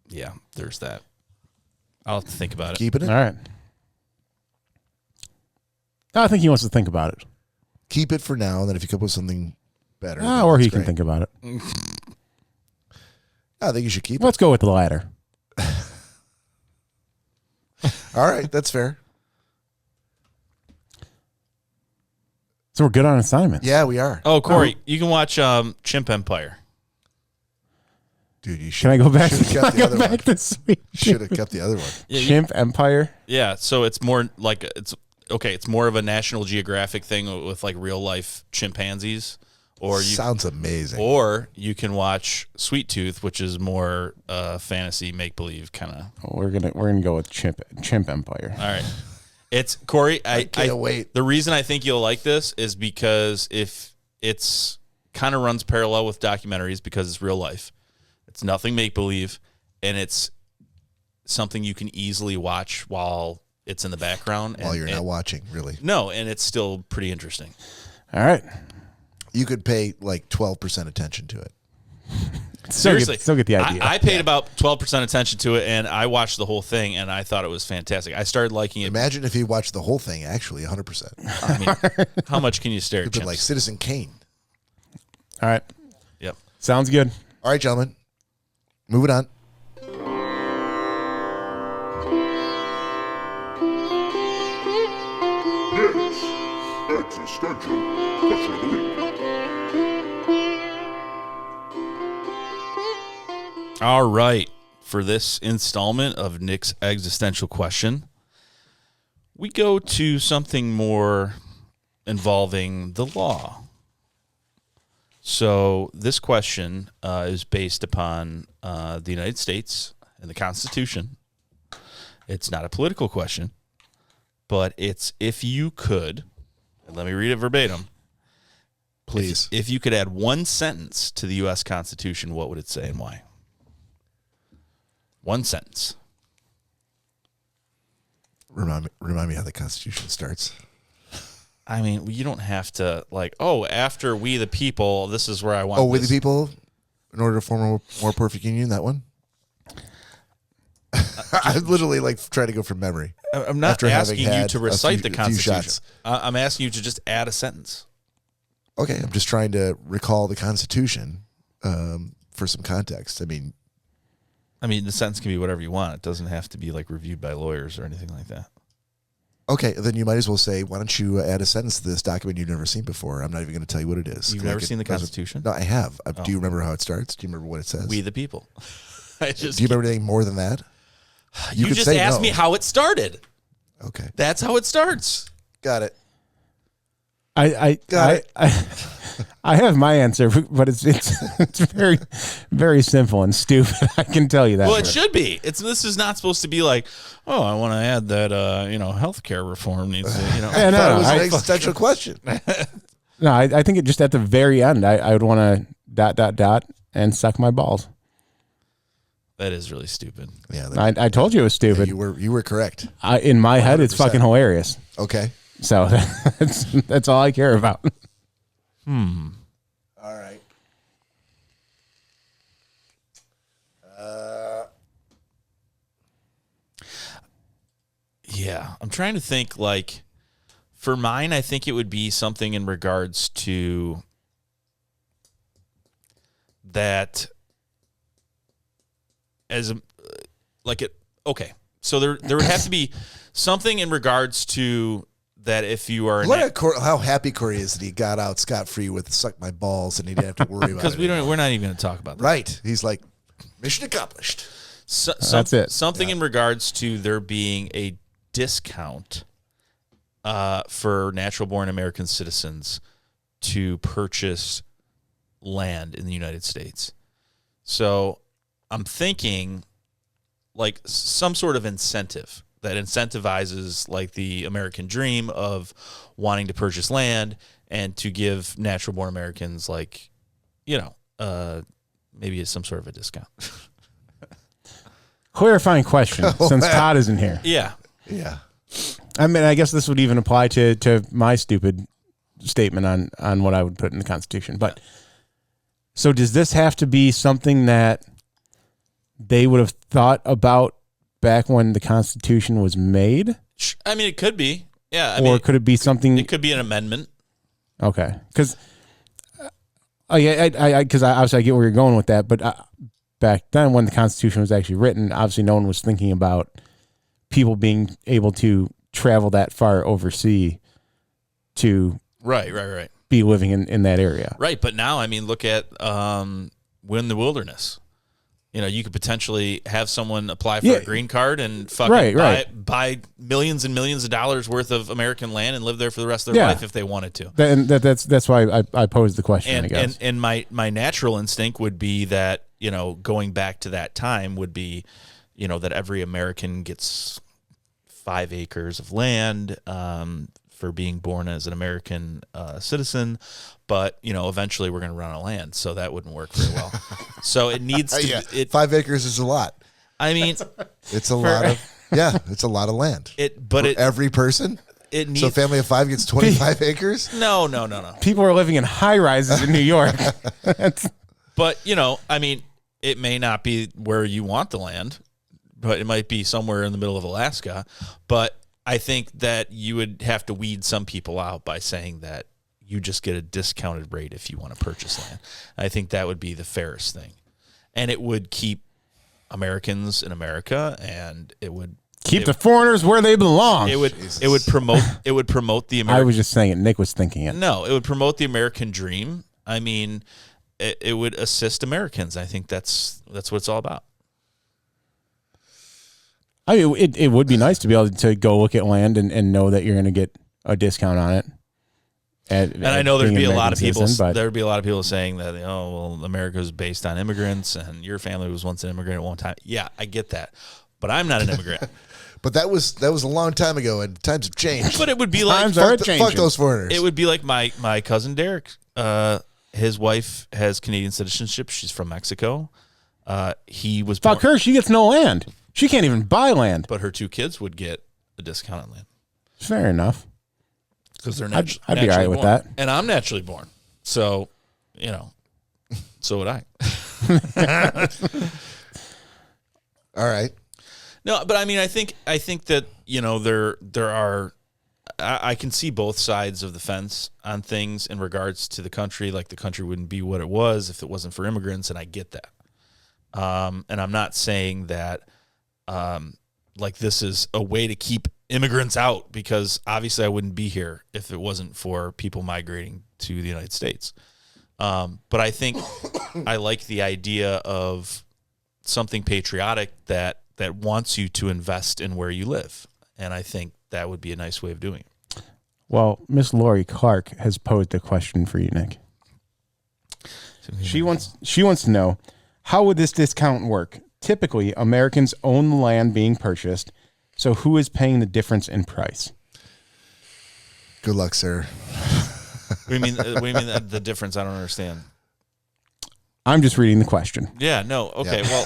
Speaker 3: yeah, there's that. I'll have to think about it.
Speaker 1: Keeping it?
Speaker 2: All right. I think he wants to think about it.
Speaker 1: Keep it for now, and then if you come up with something better.
Speaker 2: Or he can think about it.
Speaker 1: I think you should keep it.
Speaker 2: Let's go with the latter.
Speaker 1: All right, that's fair.
Speaker 2: So we're good on assignments.
Speaker 1: Yeah, we are.
Speaker 3: Oh, Cory, you can watch Chimp Empire.
Speaker 1: Dude, you should.
Speaker 2: Can I go back?
Speaker 1: Should have kept the other one.
Speaker 2: to Sweet
Speaker 1: Should have kept the other one.
Speaker 2: Chimp Empire?
Speaker 3: Yeah, so it's more like it's more of a National Geographic thing with like real life chimpanzees.
Speaker 1: Sounds amazing.
Speaker 3: Or you can watch Sweet Tooth, which is more fantasy make believe kind of.
Speaker 2: We're gonna go with Chimp Empire.
Speaker 3: All right, it's Cory.
Speaker 1: I can't wait.
Speaker 3: The reason I think you'll like this is because if it's kind of runs parallel with documentaries because it's real life. It's nothing make-believe, and it's something you can easily watch while it's in the background.
Speaker 1: While you're not watching, really.
Speaker 3: No, and it's still pretty interesting.
Speaker 2: All right.
Speaker 1: You could pay like 12% attention to it.
Speaker 3: Seriously.
Speaker 2: Still get the idea.
Speaker 3: I paid about 12% attention to it, and I watched the whole thing, and I thought it was fantastic. I started liking it.
Speaker 1: Imagine if you watched the whole thing, actually, 100%.
Speaker 3: I mean, how much can you stare at?
Speaker 1: It'd been like Citizen Kane.
Speaker 2: All right.
Speaker 3: Yep.
Speaker 2: Sounds good.
Speaker 1: All right, gentlemen. Moving on.
Speaker 5: Existential question of the week.
Speaker 3: All right. For this installment of Nick's existential question, we go to something more involving the law. So this question is based upon the United States and the Constitution. It's not a political question, but it's if you could, and let me read it verbatim.
Speaker 1: Please.
Speaker 3: If you could add one sentence to the U.S. Constitution, what would it say and why? One sentence.
Speaker 1: Remind me how the Constitution starts.
Speaker 3: I mean, you don't have to like, oh, after we the people, this is where I want.
Speaker 1: Oh, we the
Speaker 3: this.
Speaker 1: people, in order to form a more perfect union, that one? I literally like try to go from memory.
Speaker 3: I'm not
Speaker 1: After having
Speaker 3: asking you
Speaker 1: had
Speaker 3: to
Speaker 1: a
Speaker 3: recite
Speaker 1: few
Speaker 3: the Constitution.
Speaker 1: shots.
Speaker 3: I'm asking you to just add a sentence.
Speaker 1: Okay, I'm just trying to recall the Constitution for some context. I mean,
Speaker 3: the sentence can be whatever you want. It doesn't have to be like reviewed by lawyers or anything like that.
Speaker 1: okay, then you might as well say, why don't you add a sentence to this document you've never seen before? I'm not even going to tell you what it is.
Speaker 3: You've never seen the Constitution?
Speaker 1: No, I have.
Speaker 3: Oh.
Speaker 1: Do you remember how it starts? Do you remember what it says?
Speaker 3: We the people.
Speaker 1: Do you remember anything more than that?
Speaker 3: You
Speaker 1: could
Speaker 3: just
Speaker 1: say
Speaker 3: asked
Speaker 1: no.
Speaker 3: me how it started.
Speaker 1: Okay,
Speaker 3: That's how it starts.
Speaker 1: got it.
Speaker 2: I have my answer, but it's very, very simple and stupid. I can tell you that.
Speaker 3: Well, it should be. This is not supposed to be like, oh, I want to add that healthcare reform needs to,
Speaker 2: Yeah,
Speaker 1: I
Speaker 2: no,
Speaker 1: thought it
Speaker 2: no,
Speaker 1: was
Speaker 2: I-
Speaker 1: an existential question.
Speaker 2: No, I think it just at the very end, I would want to ... and suck my balls.
Speaker 3: That is really stupid.
Speaker 1: Yeah, that,
Speaker 2: I told you it was stupid.
Speaker 1: you were correct.
Speaker 2: In my head, it's
Speaker 1: 100%.
Speaker 2: fucking hilarious.
Speaker 1: Okay.
Speaker 2: So that's all I care about.
Speaker 1: All right.
Speaker 3: Yeah, I'm trying to think. Like, for mine, I think it would be something in regards to that as a like it. Okay, so there would have to be something in regards to that if you are
Speaker 1: Look at how happy Cory is that he got out scot-free with "suck my balls" and he didn't have to worry about it.
Speaker 3: because we're not even going to talk about that.
Speaker 1: Right. He's like, mission accomplished.
Speaker 2: That's it.
Speaker 3: Something in regards to there being a discount for natural-born American citizens to purchase land in the United States. So I'm thinking like some sort of incentive that incentivizes like the American dream of wanting to purchase land and to give natural-born Americans like, maybe some sort of a discount.
Speaker 2: Clarifying question, since Todd isn't here.
Speaker 3: Yeah.
Speaker 1: Yeah.
Speaker 2: I mean, I guess this would even apply to my stupid statement on what I would put in the Constitution. But so does this have to be something that they would have thought about back when the Constitution was made?
Speaker 3: I mean, it could be. Yeah.
Speaker 2: Or could it be something?
Speaker 3: It could be an amendment.
Speaker 2: Okay. Because obviously I get where you're going with that. But back then when the Constitution was actually written, obviously no one was thinking about people being able to travel that far overseas to
Speaker 3: Right.
Speaker 2: be living in that area.
Speaker 3: Right. But now, I mean, look at Win the Wilderness. You could potentially have someone apply for a green card and fucking buy millions and millions of dollars worth of American land and live there for the rest of their life if they wanted to.
Speaker 2: That's why I posed the question, I guess.
Speaker 3: And my natural instinct would be that, going back to that time would be, that every American gets 5 acres of land for being born as an American citizen, but eventually we're going to run out of land, so that wouldn't work very well. So it needs to.
Speaker 1: 5 acres is a lot.
Speaker 3: I mean,
Speaker 1: it's a lot of it's a lot of land. Every person.
Speaker 3: It needs,
Speaker 1: so a family of 5 gets 25 acres?
Speaker 3: No.
Speaker 2: People are living in high rises in New York.
Speaker 3: But, I mean, it may not be where you want the land, but it might be somewhere in the middle of Alaska. But I think that you would have to weed some people out by saying that you just get a discounted rate if you want to purchase land. I think that would be the fairest thing. And it would keep Americans in America, and it would
Speaker 2: keep the foreigners where they belong.
Speaker 3: It would promote the American.
Speaker 2: I was just saying it. Nick was thinking it.
Speaker 3: No, it would promote the American dream. I mean, it would assist Americans. I think that's what it's all about.
Speaker 2: I mean, it would be nice to be able to go look at land and know that you're going to get a discount on it.
Speaker 3: And I know there'd be a lot of people. There'd be a lot of people saying that, America is based on immigrants, and your family was once an immigrant at one time. Yeah, I get that, but I'm not an immigrant.
Speaker 1: But that was a long time ago, and times have changed.
Speaker 3: But it would be like
Speaker 1: fuck those foreigners.
Speaker 3: It would be like my cousin Derek. His wife has Canadian citizenship. She's from Mexico. He was
Speaker 2: fuck her. She gets no land. She can't even buy land.
Speaker 3: But her 2 kids would get a discount on land.
Speaker 2: Fair enough.
Speaker 3: Because they're
Speaker 2: I'd be all right with that.
Speaker 3: And I'm naturally born, so so would I.
Speaker 1: All right.
Speaker 3: No, but I mean, I think that there are. I can see both sides of the fence on things in regards to the country. Like, the country wouldn't be what it was if it wasn't for immigrants, and I get that. And I'm not saying that like this is a way to keep immigrants out, because obviously I wouldn't be here if it wasn't for people migrating to the United States. But I think I like the idea of something patriotic that wants you to invest in where you live. And I think that would be a nice way of doing it.
Speaker 2: Well, Miss Lori Clark has posed a question for you, Nick. She wants to know, how would this discount work? Typically, Americans own the land being purchased, so who is paying the difference in price?
Speaker 1: Good luck, sir.
Speaker 3: What do you mean the difference? I don't understand.
Speaker 2: I'm just reading the question.
Speaker 3: Yeah, no. Okay, well,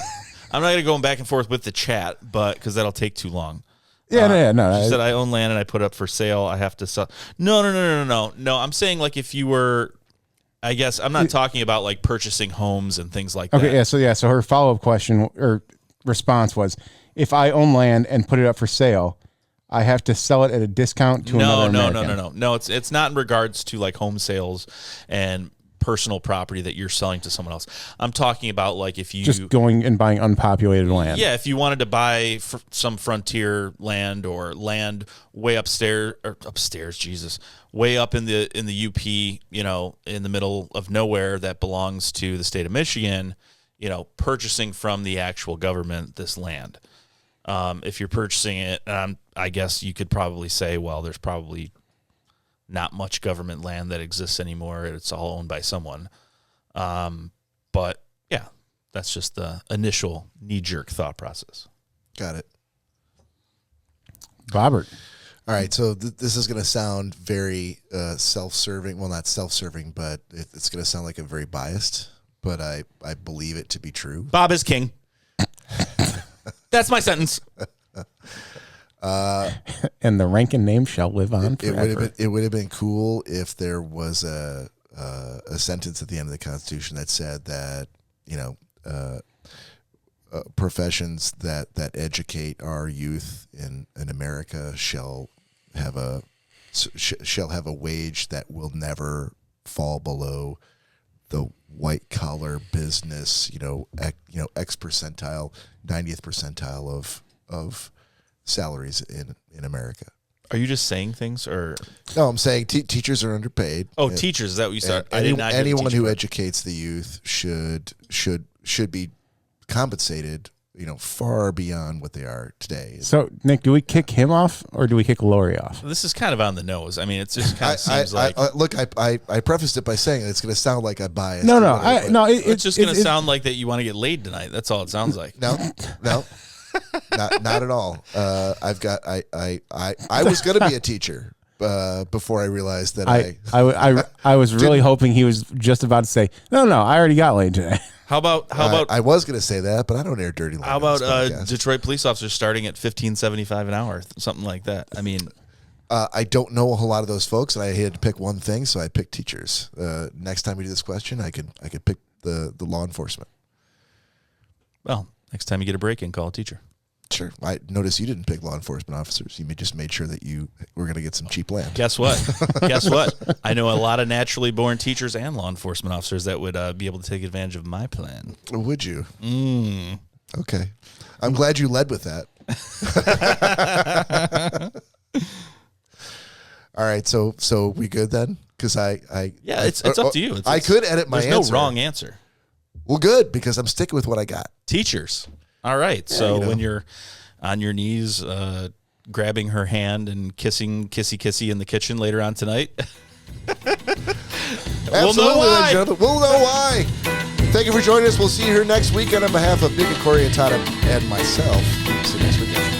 Speaker 3: I'm not going to go back and forth with the chat, but because that'll take too long.
Speaker 2: Yeah, no.
Speaker 3: She said, I own land and I put it up for sale. I have to sell. No. I'm saying, like, if you were, I guess, I'm not talking about like purchasing homes and things like that.
Speaker 2: Okay, so her follow-up question or response was, if I own land and put it up for sale, I have to sell it at a discount to another American.
Speaker 3: No. It's not in regards to like home sales and personal property that you're selling to someone else. I'm talking about, like, if you
Speaker 2: just going and buying unpopulated land.
Speaker 3: Yeah, if you wanted to buy some frontier land or land way upstairs, way up in the UP, in the middle of nowhere that belongs to the state of Michigan, purchasing from the actual government this land. If you're purchasing it, I guess you could probably say, well, there's probably not much government land that exists anymore. It's all owned by someone. But yeah, that's just the initial knee-jerk thought process.
Speaker 1: Got it.
Speaker 2: Robert.
Speaker 1: All right, so this is going to sound very self-serving. Well, not self-serving, but it's going to sound like I'm very biased, but I believe it to be true.
Speaker 3: Bob is king. That's my sentence.
Speaker 2: And the rank and name shall live on forever.
Speaker 1: It would have been cool if there was a sentence at the end of the Constitution that said that professions that educate our youth in America shall have a wage that will never fall below the white collar business, X percentile, 90th percentile of salaries in America.
Speaker 3: Are you just saying things, or?
Speaker 1: No, I'm saying teachers are underpaid.
Speaker 3: Oh, teachers, is that what you said?
Speaker 1: Anyone who educates the youth should be compensated, far beyond what they are today.
Speaker 2: So, Nick, do we kick him off or do we kick Lori off?
Speaker 3: This is kind of on the nose. I mean, it just kind of seems like.
Speaker 1: I prefaced it by saying it's going to sound like I'm biased.
Speaker 2: No.
Speaker 3: It's just going to sound like that you want to get laid tonight. That's all it sounds like.
Speaker 1: No. not at all. I've got I was going to be a teacher before I realized that
Speaker 2: I was really hoping he was just about to say, no, I already got laid today.
Speaker 3: How about
Speaker 1: I was going to say that, but I don't air dirty.
Speaker 3: How about Detroit police officers starting at $15.75 an hour, something like that? I mean,
Speaker 1: I don't know a whole lot of those folks, and I had to pick one thing, so I picked teachers. Next time we do this question, I could pick the law enforcement.
Speaker 3: Well, next time you get a break-in, call a teacher.
Speaker 1: Sure. I noticed you didn't pick law enforcement officers. You just made sure that you were going to get some cheap land.
Speaker 3: Guess what? Guess what? I know a lot of naturally born teachers and law enforcement officers that would be able to take advantage of my plan.
Speaker 1: Would you? Okay. I'm glad you led with that. All right. So we good then? Because
Speaker 3: yeah, it's up to you.
Speaker 1: I could edit my answer.
Speaker 3: There's no wrong answer.
Speaker 1: Well, good, because I'm sticking with what I got.
Speaker 3: Teachers. All right. So when you're on your knees, grabbing her hand and kissy in the kitchen later on tonight,
Speaker 1: we'll know why. We'll know why. Thank you for joining us. We'll see you here next week. And on behalf of Nick and Cory and Todd and myself, see you next weekend.